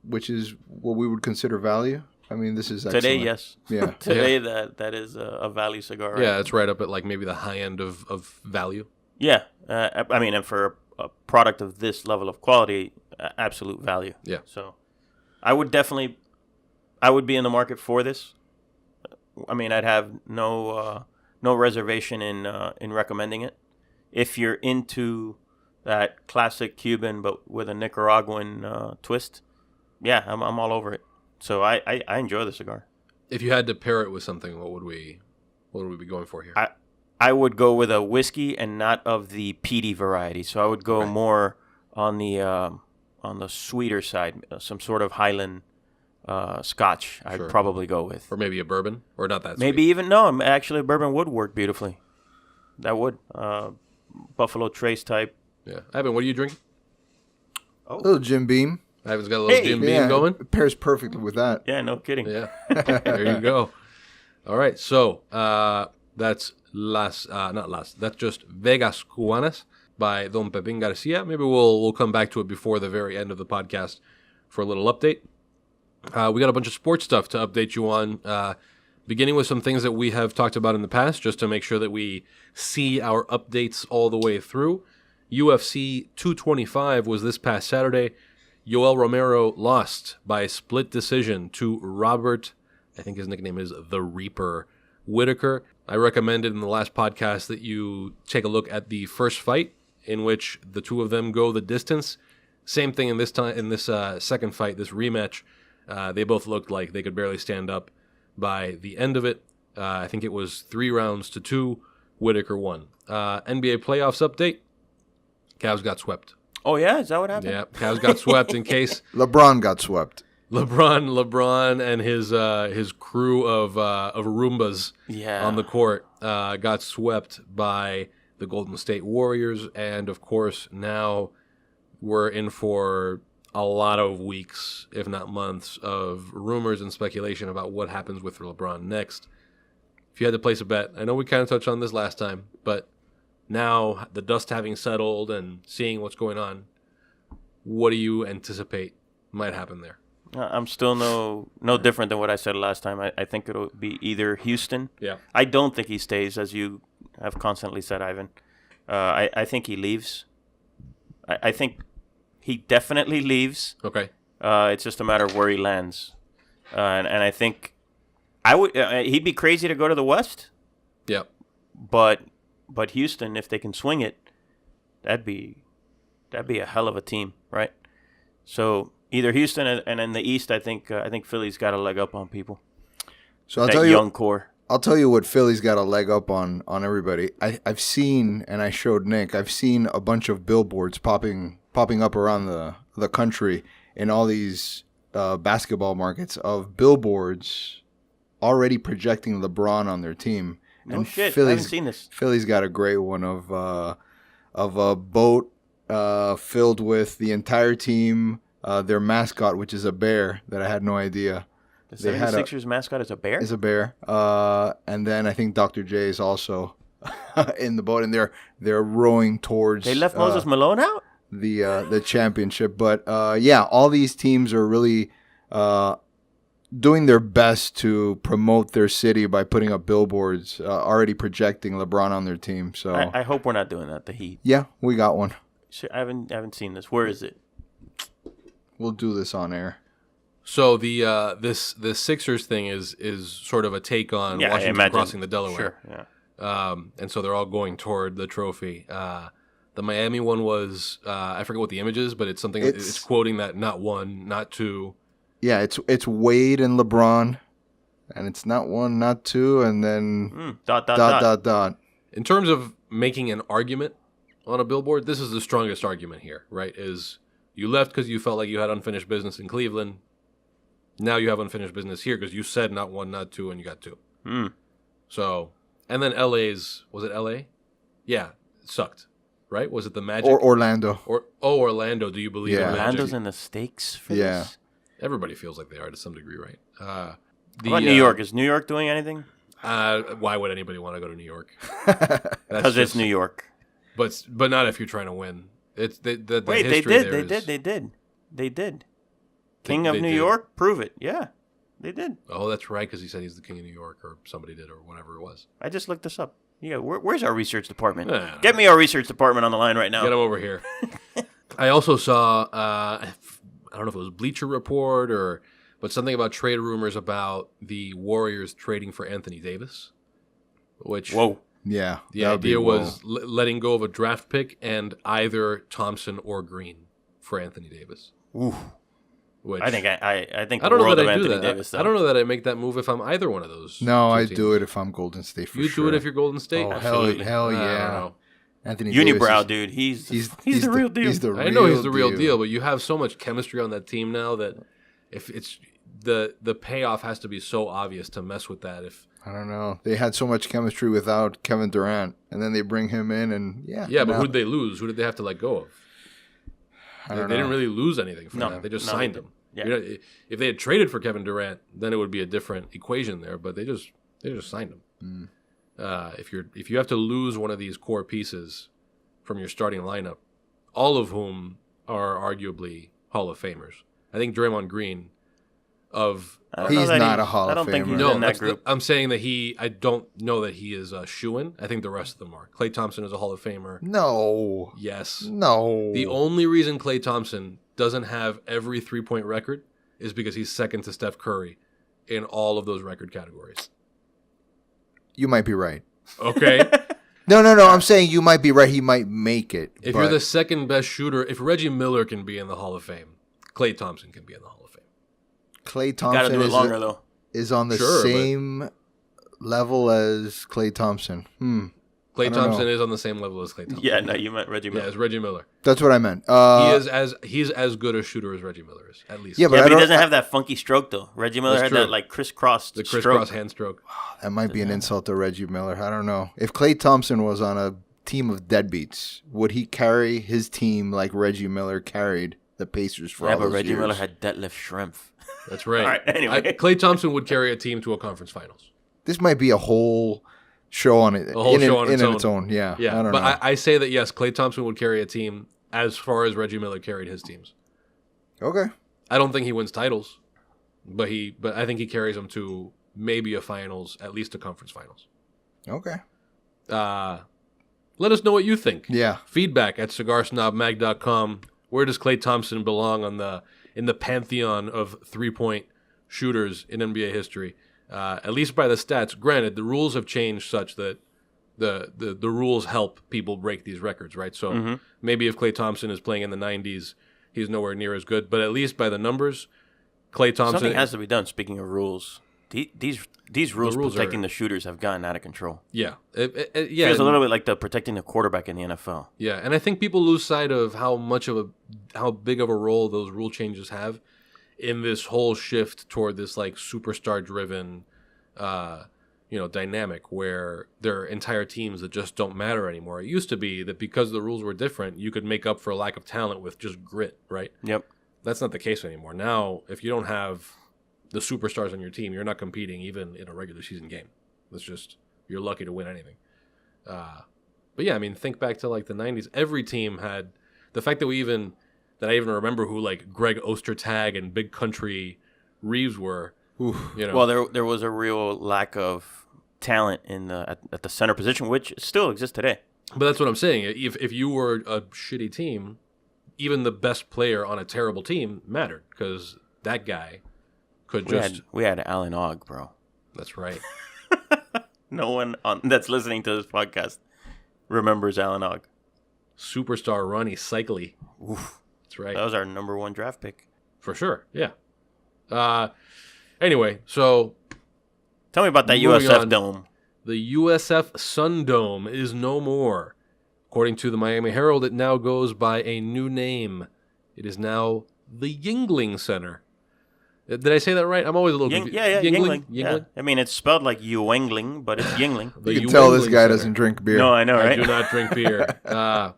Which is what we would consider value. I mean, this is excellent. Today, yes. Yeah. Today, that is a value cigar. Right? Yeah, it's right up at like maybe the high end of value. Yeah. I mean, and for a product of this level of quality, absolute value. Yeah. So I would be in the market for this. I mean, I'd have no reservation in recommending it. If you're into that classic Cuban but with a Nicaraguan twist, yeah, I'm all over it. So I enjoy the cigar. If you had to pair it with something, what would we be going for here? I would go with a whiskey and not of the peaty variety. So I would go more on the sweeter side, some sort of Highland Scotch, Sure. I'd probably go with. Or maybe a bourbon, or not that. Maybe even no. Actually, bourbon would work beautifully. That would Buffalo Trace type. Sweet. Yeah, Ivan, what are you drinking? A little Jim Beam. Ivan's got a little Jim Beam Yeah, going. it pairs perfectly with that. Yeah, no kidding. Yeah, there you go. All right, so that's That's just Vegas Cubanas by Don Pepín García. Maybe we'll come back to it before the very end of the podcast for a little update. We got a bunch of sports stuff to update you on, beginning with some things that we have talked about in the past, just to make sure that we see our updates all the way through. UFC 225 was this past Saturday. Yoel Romero lost by split decision to Robert, I think his nickname is The Reaper, Whitaker. I recommended in the last podcast that you take a look at the first fight in which the two of them go the distance. Same thing in this second fight, this rematch. They both looked like they could barely stand up by the end of it. I think it was 3-2. Whitaker won. NBA playoffs update. Cavs got swept. Oh yeah, is that what happened? Yeah, Cavs got swept in case LeBron got swept. LeBron and his crew of Roombas Yeah. on the court got swept by the Golden State Warriors, and of course now we're in for a lot of weeks, if not months, of rumors and speculation about what happens with LeBron next. If you had to place a bet, I know we kind of touched on this last time, but now the dust having settled and seeing what's going on, what do you anticipate might happen there? I'm still no different than what I said last time. I think it'll be either Houston. Yeah. I don't think he stays, as you have constantly said, Ivan. I think he leaves. I think he definitely leaves. Okay. It's just a matter of where he lands. And I think he'd be crazy to go to the West. Yeah. But Houston, if they can swing it, that'd be a hell of a team, right? So either Houston and in the East, I think Philly's got a leg up on people. So I'll That tell young core. I'll tell you what Philly's got a leg up on everybody. I've seen, and I showed Nick, I've seen a bunch of billboards popping up around the country in all these basketball markets of billboards already projecting LeBron on their team. No shit, I haven't seen this. Philly's got a great one of a boat filled with the entire team, their mascot, which is a bear that I had no idea. The They had 76ers mascot is a bear? Is a bear. And then I think Dr. J is also in the boat, and they're rowing towards. They left Moses Malone out? The championship. But yeah, all these teams are really doing their best to promote their city by putting up billboards, already projecting LeBron on their team. So I hope we're not doing that. The Heat. yeah, we got one. Shit, I haven't seen this. Where is it? We'll do this on air. So the this Sixers thing is sort of a take on Yeah, I Washington imagine. crossing the Delaware. Sure. Yeah. And so they're all going toward the trophy. The Miami one was I forget what the image is, but it's something. It's quoting that not one, not two. Yeah, it's Wade and LeBron, and it's not one, not two, and then dot. In terms of making an argument on a billboard, this is the strongest argument here, right? Is you left because you felt like you had unfinished business in Cleveland. Now you have unfinished business here because you said not one, not two, and you got two. So, and then was it LA? Yeah, it sucked, right? Was it the Magic? Or Orlando. Orlando. Do you believe in Magic? Orlando's in the stakes for this? Everybody feels like they are to some degree, right? What about New York? Is New York doing anything? Why would anybody want to go to New York? Because it's New York. But not if you're trying to win. It's the Wait, they history did. King of New York? Prove it. Yeah, they did. Oh, that's right, because he said he's the king of New York, or somebody did, or whatever it was. I just looked this up. Yeah, where's our research department? Nah. Get me our research department on the line right now. Get him over here. I also saw, I don't know if it was Bleacher Report but something about trade rumors about the Warriors trading for Anthony Davis, which Whoa. Yeah. the idea was letting go of a draft pick and either Thompson or Green for Anthony Davis. Ooh. Which I think I the don't know world that of I do Anthony that. Davis. I don't know that I make that move if I'm either one of those. No, two I teams. do it if I'm Golden State for You sure. do it if you're Golden State. Oh, Absolutely. hell I don't yeah. know. Anthony Davis Unibrow, is- dude. He's He's the real deal. He's the I know he's the real real deal, but you have so much chemistry on that team now that if the payoff has to be so obvious to mess with that. If I don't know. They had so much chemistry without Kevin Durant, and then they bring him in, and but who'd they lose? Who did they have to let go of? They didn't really lose anything from that. They just signed him. Yeah. You know, if they had traded for Kevin Durant, then it would be a different equation there. But they just signed him. If you have to lose one of these core pieces from your starting lineup, all of whom are arguably Hall of Famers. I think Draymond Green he's not a Hall of Famer. I don't think he's no, in that group. I'm saying that I don't know that he is a shoo-in. I think the rest of them are. Klay Thompson is a Hall of Famer. No. Yes. No. The only reason Klay Thompson doesn't have every 3-point record is because he's second to Steph Curry in all of those record categories. You might be right. Okay. No. I'm saying you might be right. He might make it. If you're the second best shooter, if Reggie Miller can be in the Hall of Fame, Klay Thompson can be in the Hall of Fame. Klay Got to Thompson do it longer, though. is on the same level as Klay Thompson. Klay Thompson is on the same level as Klay Thompson. Yeah, no, you meant Reggie Miller. Yeah, it's Reggie Miller. That's what I meant. He's as good a shooter as Reggie Miller is, at least. Yeah, But he doesn't have that funky stroke, though. Reggie Miller had true. that, like, crisscross The stroke. crisscross hand stroke. That might be an insult to Reggie Miller. I don't know. If Klay Thompson was on a team of deadbeats, would he carry his team like Reggie Miller carried the Pacers for all those Reggie years? Miller had deadlift shrimp. That's right. All right, anyway. Klay Thompson would carry a team to a conference finals. This might be a whole show on it. A whole show on its own. Yeah. Yeah, I don't but know. I say that, yes, Klay Thompson would carry a team as far as Reggie Miller carried his teams. Okay. I don't think he wins titles, but I think he carries them to maybe a finals, at least a conference finals. Okay. Let us know what you think. Yeah. Feedback at cigarsnobmag.com. Where does Klay Thompson belong in the pantheon of 3-point shooters in NBA history? At least by the stats. Granted, the rules have changed such that the rules help people break these records, right? So maybe if Klay Thompson is playing in the 90s, he's nowhere near as good. But at least by the numbers, Klay Thompson... Something has to be done, speaking of rules. These rules protecting are, the shooters have gotten out of control. Yeah. Feels a little bit like the protecting the quarterback in the NFL. Yeah, and I think people lose sight of how big of a role those rule changes have in this whole shift toward this like superstar driven dynamic where there are entire teams that just don't matter anymore. It used to be that because the rules were different, you could make up for a lack of talent with just grit, right? Yep. That's not the case anymore. Now, if you don't have the superstars on your team, you're not competing even in a regular season game. It's just, you're lucky to win anything. But yeah, I mean, think back to like the 90s. Every team had the fact that I even remember who like Greg Ostertag and Big Country Reeves were. Well, there was a real lack of talent at the center position, which still exists today. But that's what I'm saying. If you were a shitty team, even the best player on a terrible team mattered because that guy could we had Alan Ogg, bro. That's right. No one that's listening to this podcast remembers Alan Ogg. Superstar Ronnie Cycli. Oof. That's right. That was our number 1 draft pick. For sure, yeah. Anyway, so... Tell me about that USF Dome. The USF Sun Dome is no more. According to the Miami Herald, it now goes by a new name. It is now the Yuengling Center. Did I say that right? I'm always a little confused. Yeah, Yuengling. Yeah. I mean, it's spelled like Yuengling, but it's Yuengling. You can tell this guy doesn't drink beer. No, I know, right? I do not drink beer.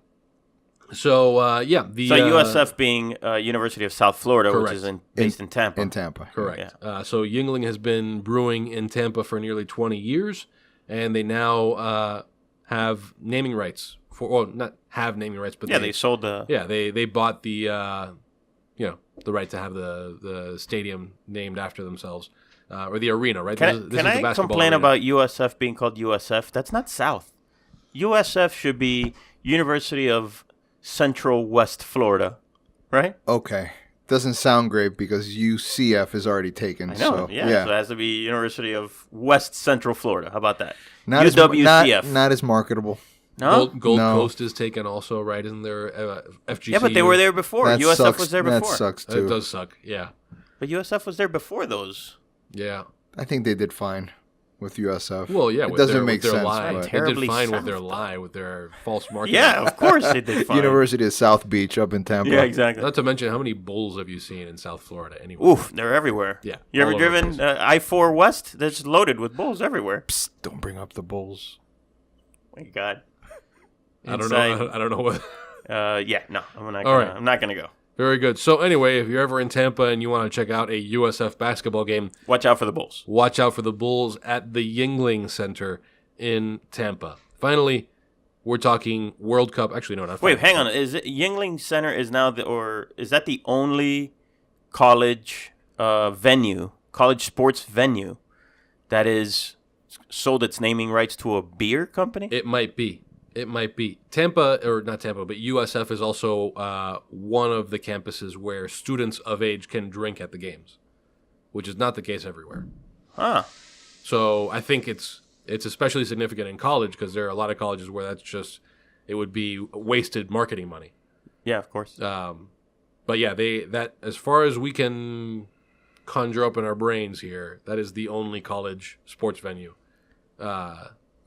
So USF being University of South Florida, correct. Which is based in Tampa. In Tampa. Correct. Yeah. So Yuengling has been brewing in Tampa for nearly 20 years, and they now have naming rights not have naming rights, but they sold the... Yeah, they bought the the right to have the stadium named after themselves, or the arena, right? Can I complain about USF being called USF? That's not South. USF should be University of Central West Florida, right? Okay. Doesn't sound great because UCF is already taken. I know, so, So it has to be University of West Central Florida. How about that? Not UWCF. Not as marketable. No? Gold No. Coast is taken also, right? Isn't there FGC? Yeah, but they were there before. That USF sucks. was there before. That sucks too. It does suck, yeah. But USF was there before those. Yeah. I think they did fine. with USF. Well, yeah, it with doesn't their, make with their sense. lie. but- They did Terribly fine with south, their though. lie, with their false marketing. Yeah, of course they did fine. University of South Beach up in Tampa. Yeah, exactly. Not to mention, how many bulls have you seen in South Florida anyway? Oof, they're everywhere. Yeah, You ever all over the driven place. I-4 West? That's loaded with bulls everywhere. Psst, don't bring up the Bulls. My God. I don't know. I don't know what. Yeah, no, I'm not. All Gonna, right. I'm not gonna go. Very good. So anyway, if you're ever in Tampa and you want to check out a USF basketball game, Watch out for the bulls. watch out for the Bulls at the Yuengling Center in Tampa. Finally, we're talking World Cup. Actually, no, not. Wait, finally. hang on. Is it Yuengling Center is now is that the only college venue, college sports venue, that is sold its naming rights to a beer company? It might be. It might be. Tampa, or not Tampa, but USF is also one of the campuses where students of age can drink at the games, which is not the case everywhere. Huh. So I think it's especially significant in college because there are a lot of colleges where it would be wasted marketing money. Yeah, of course. But yeah, that as far as we can conjure up in our brains here, that is the only college sports venue.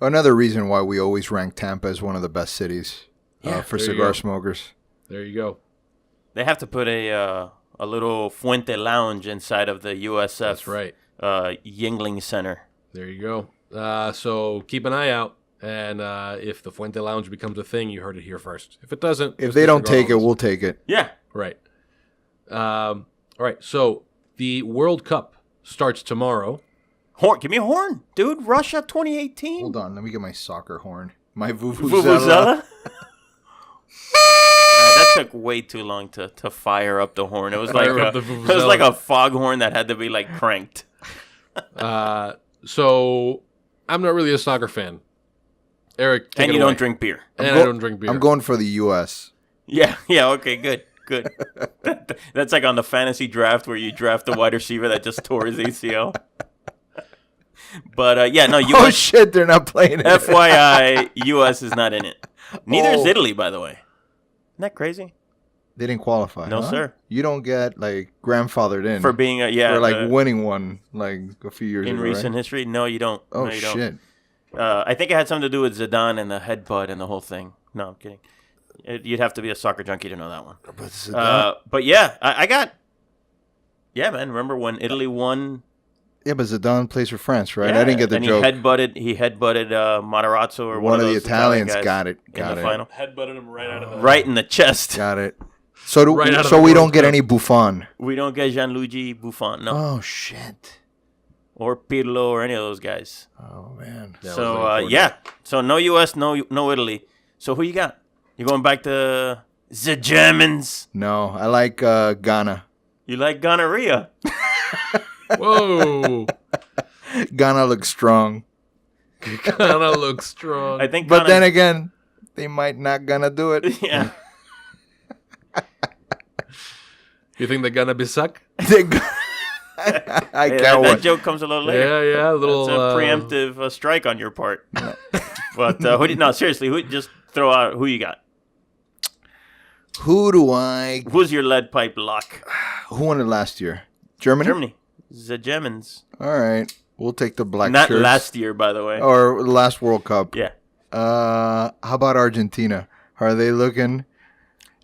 Another reason why we always rank Tampa as one of the best cities for there you cigar go. smokers. There you go. They have to put a little Fuente Lounge inside of the USF. That's right. Yuengling Center. There you go. So keep an eye out, and if the Fuente Lounge becomes a thing, you heard it here first. If it doesn't, If just they don't disregard take it, all this. we'll take it. Yeah. Right. All right. So the World Cup starts tomorrow. Horn. Give me a horn, dude. Russia 2018. Hold on, let me get my soccer horn. My vuvuzela. Vuvuzela? That took way too long to fire up the horn. It was like Fire up the it was vuvuzela. like a foghorn that had to be like cranked. So I'm not really a soccer fan. Eric, take And it you away. don't drink beer. And I don't drink beer. I'm going for the U.S. Yeah. Okay. Good. That's like on the fantasy draft where you draft the wide receiver that just tore his ACL. But yeah, no. Oh U.S. shit, they're not playing it. FYI, U.S. is not in it. Neither is Oh. Italy, by the way. Isn't that crazy? They didn't qualify. No, huh? sir. You don't get like grandfathered in For being for like the- winning one like a few years in ago. recent right? history. No, you don't. Oh No, you don't. shit. I think it had something to do with Zidane and the headbutt and the whole thing. No, I'm kidding. You'd have to be a soccer junkie to know that one. But yeah, I got. Yeah, man. Remember when Italy won? Yeah, but Zidane plays for France, right? Yeah, I didn't get the and joke. He headbutted Matarazzo or One of the those Italians guys got it. in Got the it. final. Headbutted him right out of the... Right in the chest. Got it. So Right out of so the we World don't get Cup. any Buffon. We don't get Gianluigi Buffon, no, Oh shit. or Pirlo or any of those guys. Oh man. Yeah, I was So looking forward to yeah, so no U.S., no Italy. So who you got? You going back to the Germans? No, I like Ghana. You like gonorrhea? it. Whoa. Ghana looks strong. Kind of looks strong. I think. But Ghana- then again, they might not gonna do it. yeah. You think they're gonna be suck? They go- I Hey, can't that wait. joke comes a little later. Yeah, a little... It's a preemptive strike on your part. But no, seriously, just throw out who you got. Who do I? Who's your lead pipe lock? Who won it last year? Germany. Germany, the Germans. All right, we'll take the black Not shirts. last year, by the way. Or last World Cup. Yeah. How about Argentina? Are they looking?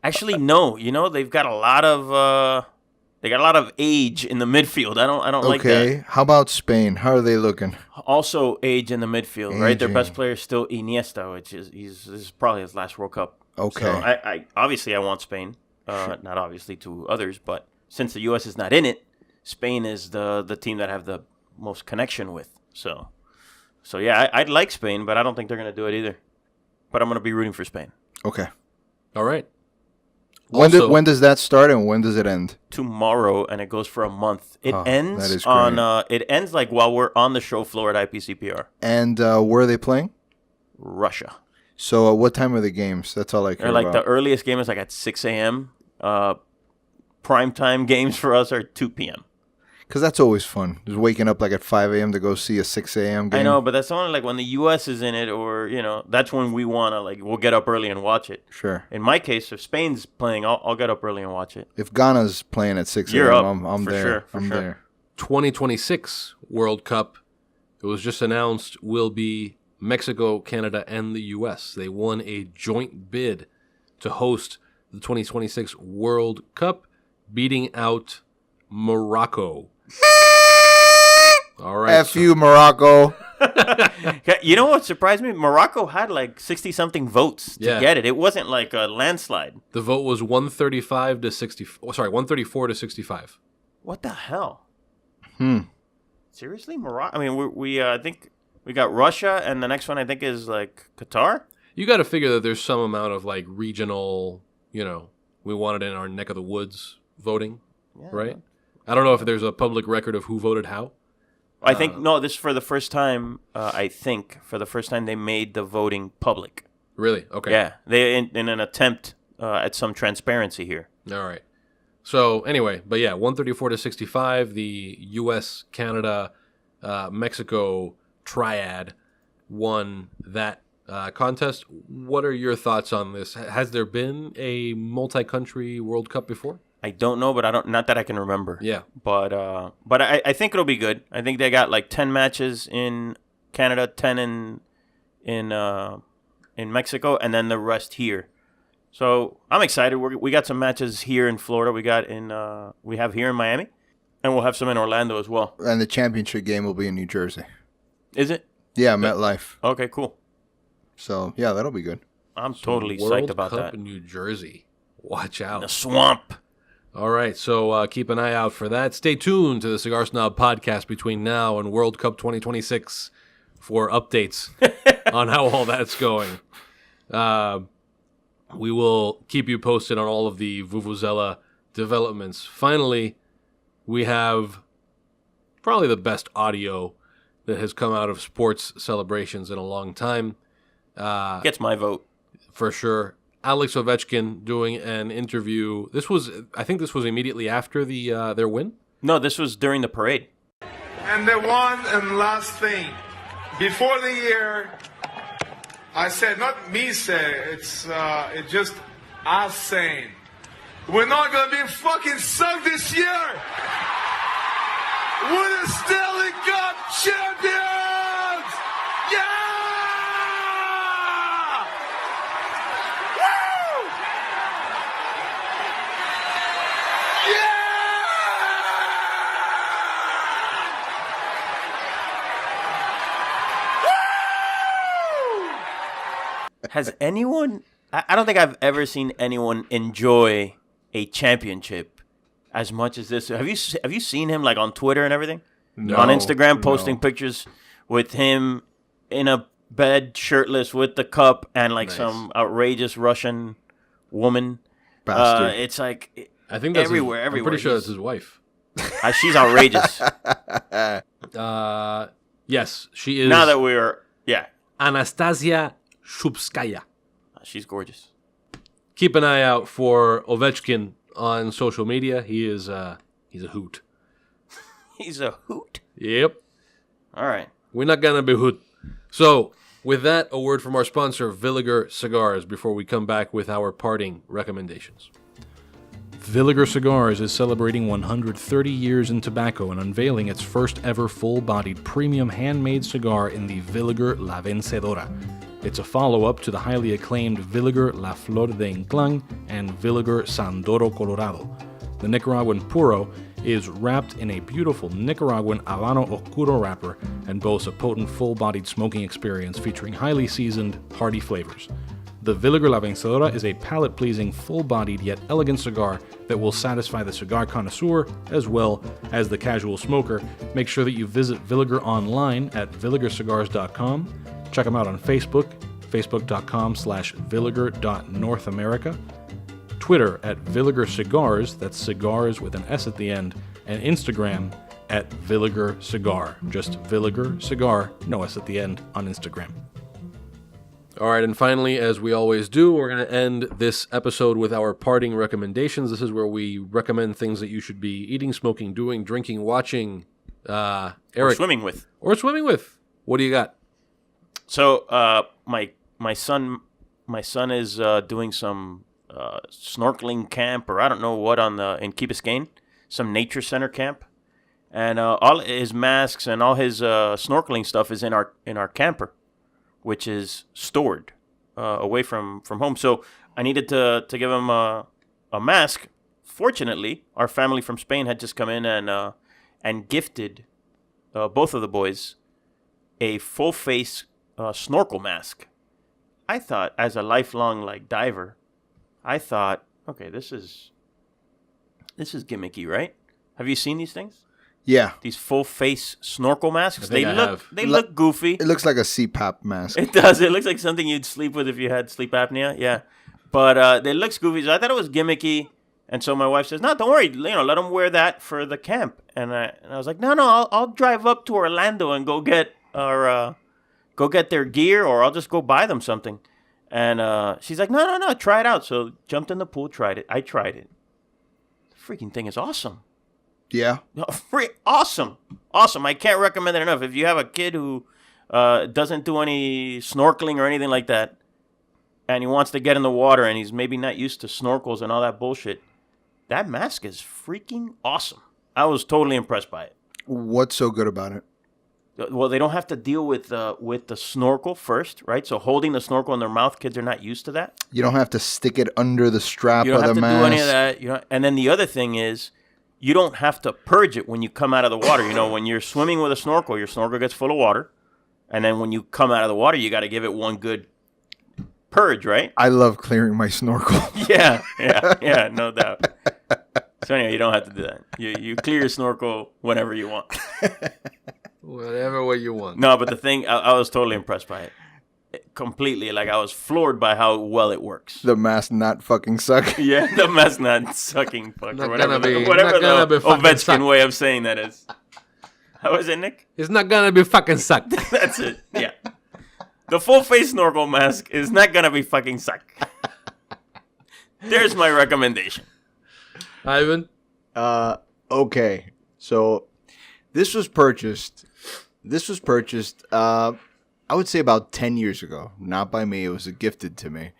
Actually, no. You know, they've got a lot of age in the midfield. I don't like that. Okay. How about Spain? How are they looking? Also, age in the midfield, right? Their Aging. best player is still Iniesta, which is this is probably his last World Cup. Okay. So I obviously I want Spain. Not obviously to others, but since the U.S. is not in it, Spain is the team that I have the most connection with. So yeah, I'd like Spain, but I don't think they're going to do it either. But I'm going to be rooting for Spain. Okay. All right. When does that start and when does it end? Tomorrow, and it goes for a month. It Oh, ends that is on. great. It ends like while we're on the show floor at IPCPR. And where are they playing? Russia. So what time are the games? That's all I care Or like the about. earliest game is like at 6 a.m. Primetime games for us are 2 p.m. Because that's always fun. Just waking up like at 5 a.m. to go see a 6 a.m. game. I know, but that's only like when the U.S. is in it, or that's when we wanna we'll get up early and watch it. Sure. In my case, if Spain's playing, I'll get up early and watch it. If Ghana's playing at 6 You're a.m., up, I'm for there. sure, for I'm sure. there. 2026 World Cup it was just announced, will be Mexico, Canada, and the U.S. They won a joint bid to host the 2026 World Cup, beating out Morocco. All right. F you, Morocco. You know what surprised me? Morocco had like 60-something votes to Yeah. get it. It wasn't like a landslide. The vote was 135 to 60. Oh, sorry, 134 to 65. What the hell? Seriously, Morocco? I mean, we I think we got Russia, and the next one I think is like Qatar. You got to figure that there's some amount of like regional, we want it in our neck of the woods voting, right? I don't know if there's a public record of who voted how. I think no. This is for the first time. I think for the first time they made the voting public. Really? Okay. Yeah, they in an attempt at some transparency here. All right. So anyway, but yeah, 134 to 65, the U.S., Canada, Mexico triad won that contest. What are your thoughts on this? Has there been a multi-country World Cup before? I don't know, but I don't. Not that I can remember. Yeah. But I think it'll be good. I think they got like 10 matches in Canada, 10 in Mexico, and then the rest here. So I'm excited. We got some matches here in Florida. We have here in Miami, and we'll have some in Orlando as well. And the championship game will be in New Jersey. Is it? Yeah, MetLife. Okay, cool. So, yeah, that'll be good. I'm totally World psyched about Cup that. in New Jersey. Watch out. The swamp. All right, so keep an eye out for that. Stay tuned to the Cigar Snob podcast between now and World Cup 2026 for updates on how all that's going. We will keep you posted on all of the Vuvuzela developments. Finally, we have probably the best audio that has come out of sports celebrations in a long time. Gets my vote. For sure. Alex Ovechkin doing an interview. I think this was immediately after their win. No, this was during the parade. And the one and last thing, before the year, I said, not me say, it's just us saying, we're not gonna be fucking sucked this year. We're the Stanley Cup champions. Yeah! Woo! Has anyone... I don't think I've ever seen anyone enjoy a championship as much as this. Have you seen him like on Twitter and everything? No, on Instagram, posting no. pictures with him in a bed, shirtless, with the cup, and like Nice. some outrageous Russian woman. Bastard. It's like I think that's everywhere. I'm pretty sure that's his wife. She's outrageous. Yes, she is. Now that we're Anastasia Shubskaya. she's gorgeous. Keep an eye out for Ovechkin on social media. He's a hoot. He's a hoot. Yep. All right. We're not gonna be hoot. So, with that, a word from our sponsor, Villiger Cigars, before we come back with our parting recommendations. Villiger Cigars is celebrating 130 years in tobacco and unveiling its first ever full-bodied premium handmade cigar in the Villiger La Vencedora. It's a follow-up to the highly acclaimed Villiger La Flor de Inclán and Villiger Sandoro Colorado. The Nicaraguan Puro is wrapped in a beautiful Nicaraguan Habano Oscuro wrapper and boasts a potent full-bodied smoking experience featuring highly seasoned, hearty flavors. The Villiger La Vencedora is a palate-pleasing, full-bodied yet elegant cigar that will satisfy the cigar connoisseur as well as the casual smoker. Make sure that you visit Villiger online at villigercigars.com. Check them out on Facebook, facebook.com/villiger.northamerica, Twitter at Villiger Cigars, that's cigars with an S at the end, and Instagram at Villiger Cigar. Just Villiger Cigar, no S at the end, on Instagram. All right, and finally, as we always do, we're going to end this episode with our parting recommendations. This is where we recommend things that you should be eating, smoking, doing, drinking, watching. Eric. Or swimming with. What do you got? So my son is doing some snorkeling camp, or I don't know what, in Key Biscayne, some nature center camp, And all his masks and all his snorkeling stuff is in our camper, which is stored away from home. So I needed to give him a mask. Fortunately, our family from Spain had just come in and gifted both of the boys a full face snorkel mask. I thought, as a lifelong diver, I thought, okay, this is gimmicky, right? Have you seen these things? Yeah. These full face snorkel masks. I have. They look goofy. It looks like a CPAP mask. It does. It looks like something you'd sleep with if you had sleep apnea. Yeah, but it looks goofy. So I thought it was gimmicky. And so my wife says, "No, don't worry. Let them wear that for the camp." And I was like, "No, I'll drive up to Orlando and go get their gear, or I'll just go buy them something." And she's like, "No, try it out." So jumped in the pool, tried it. I tried it. The freaking thing is awesome. Yeah. Awesome. I can't recommend it enough. If you have a kid who doesn't do any snorkeling or anything like that, and he wants to get in the water, and he's maybe not used to snorkels and all that bullshit, that mask is freaking awesome. I was totally impressed by it. What's so good about it? Well, they don't have to deal with the snorkel first, right? So holding the snorkel in their mouth, kids are not used to that. You don't have to stick it under the strap You don't of have the to mask. do any of that. And then the other thing is, you don't have to purge it when you come out of the water. When you're swimming with a snorkel, your snorkel gets full of water. And then when you come out of the water, you got to give it one good purge, right? I love clearing my snorkel. Yeah, no doubt. So anyway, you don't have to do that. You clear your snorkel whenever you want. Whatever way you want. No, but the thing, I was totally impressed by it. Completely. I was floored by how well it works. The mask not fucking suck. Yeah, the mask not sucking fuck. Not Or whatever gonna be- whatever not the gonna be fucking Ovechkin suck. way of saying that is. How is it, Nick? It's not gonna be fucking sucked. That's it. Yeah. The full face snorkel mask is not gonna be fucking suck. There's my recommendation. Ivan? Okay. So this was purchased, I would say about 10 years ago. Not by me. It was gifted to me.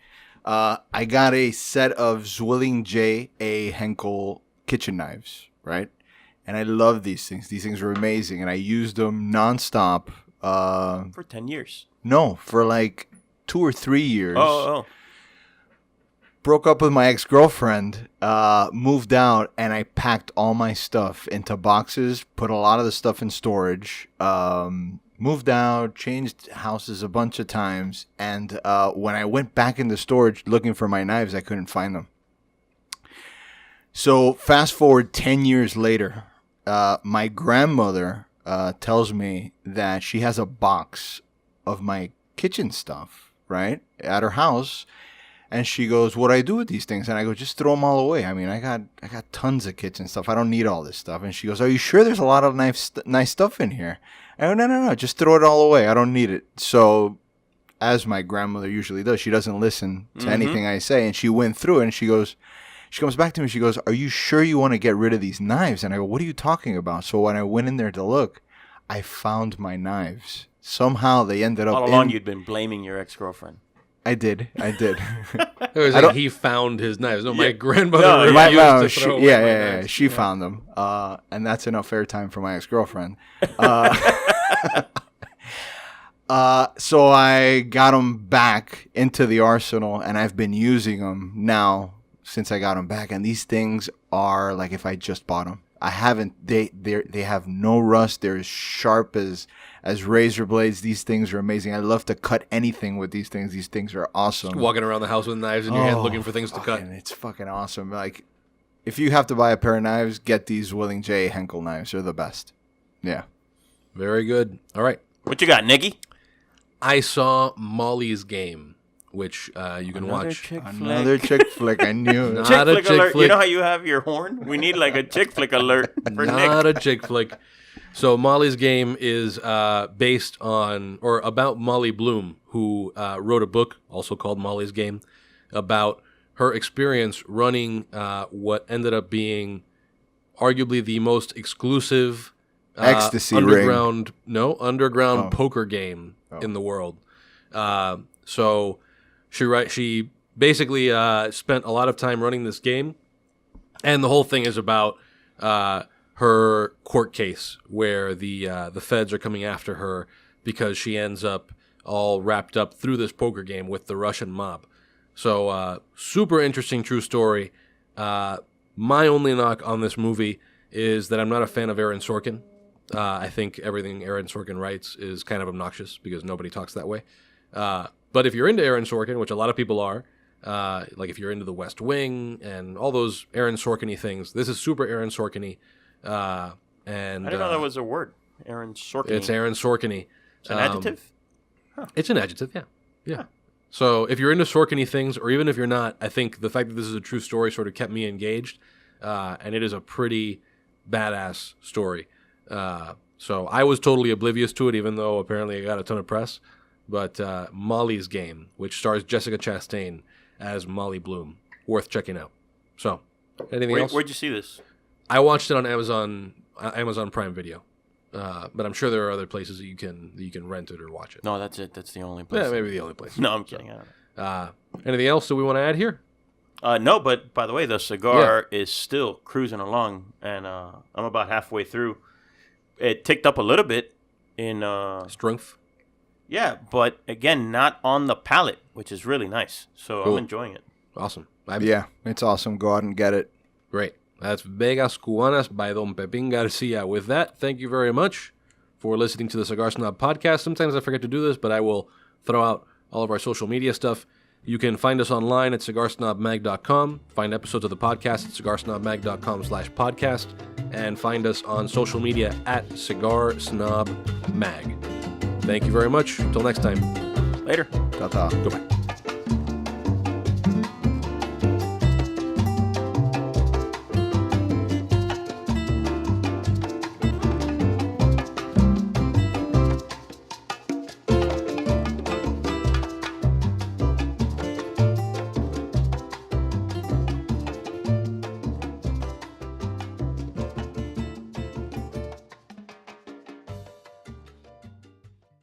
I got a set of Zwilling J.A. Henkel kitchen knives, right? And I love these things. These things were amazing. And I used them nonstop. For 10 years. No, for 2 or 3 years. Oh. Broke up with my ex-girlfriend, moved out, and I packed all my stuff into boxes, put a lot of the stuff in storage, moved out, changed houses a bunch of times, and when I went back into storage looking for my knives, I couldn't find them. So fast forward 10 years later, my grandmother tells me that she has a box of my kitchen stuff, right, at her house. And she goes, "What do I do with these things?" And I go, "Just throw them all away. I mean, I got tons of kitchen stuff. I don't need all this stuff." And she goes, "Are you sure there's a lot of nice stuff in here?" I go, No. Just throw it all away. I don't need it." So, as my grandmother usually does, she doesn't listen to anything I say. And she went through it, and she comes back to me. She goes, "Are you sure you want to get rid of these knives?" And I go, "What are you talking about?" So when I went in there to look, I found my knives. Somehow they ended up All along you'd been blaming your ex-girlfriend. I did. It was like he found his knives. No, my grandmother No, refused to throw away my knives. She found them, and that's enough airtime for my ex-girlfriend. So I got them back into the arsenal, and I've been using them now since I got them back. And these things are like if I just bought them. I haven't. They have no rust. They're as sharp as razor blades. These things are amazing. I love to cut anything with these things. These things are awesome. Walking around the house with knives in your hand looking for things to cut. It's fucking awesome. If you have to buy a pair of knives, get these Zwilling J Henkel knives. They're the best. Yeah. Very good. All right. What you got, Nicky? I saw Molly's Game, which you can watch. Another chick flick. I knew it. Not Chick a flick chick alert. flick. You know how you have your horn? We need a chick flick alert for Not Nick. a chick flick. So Molly's Game is based on or about Molly Bloom, who wrote a book also called Molly's Game about her experience running what ended up being arguably the most exclusive Ecstasy underground ring. poker game in the world. So she basically spent a lot of time running this game, and the whole thing is about her court case where the feds are coming after her because she ends up all wrapped up through this poker game with the Russian mob. So super interesting true story. My only knock on this movie is that I'm not a fan of Aaron Sorkin. I think everything Aaron Sorkin writes is kind of obnoxious because nobody talks that way. But if you're into Aaron Sorkin, which a lot of people are, like if you're into The West Wing and all those Aaron Sorkin-y things, this is super Aaron Sorkin-y. And I didn't know that was a word. Aaron Sorkin. It's Aaron Sorkin-y. It's an adjective? It's an adjective, yeah. Yeah. Huh. So if you're into Sorkin-y things, or even if you're not, I think the fact that this is a true story sort of kept me engaged. And it is a pretty badass story. So I was totally oblivious to it, even though apparently it got a ton of press. But Molly's Game, which stars Jessica Chastain as Molly Bloom, worth checking out. So, anything else? Where'd you see this? I watched it on Amazon Prime Video, but I'm sure there are other places that you can rent it or watch it. No, that's it. That's the only place. Yeah, maybe the only place. No, I'm kidding. I don't know. Anything else that we want to add here? No, but by the way, the cigar is still cruising along, and I'm about halfway through. It ticked up a little bit in Strength. Yeah, but again, not on the palate, which is really nice. So Cool. I'm enjoying it. Awesome. Yeah, it's awesome. Go out and get it. Great. That's Vegas Cubanas by Don Pepín García. With that, thank you very much for listening to the Cigar Snob podcast. Sometimes I forget to do this, but I will throw out all of our social media stuff. You can find us online at cigarsnobmag.com, find episodes of the podcast at cigarsnobmag.com/podcast, and find us on social media at Cigar Snob Mag. Thank you very much. Until next time. Later. Ta-ta. Goodbye.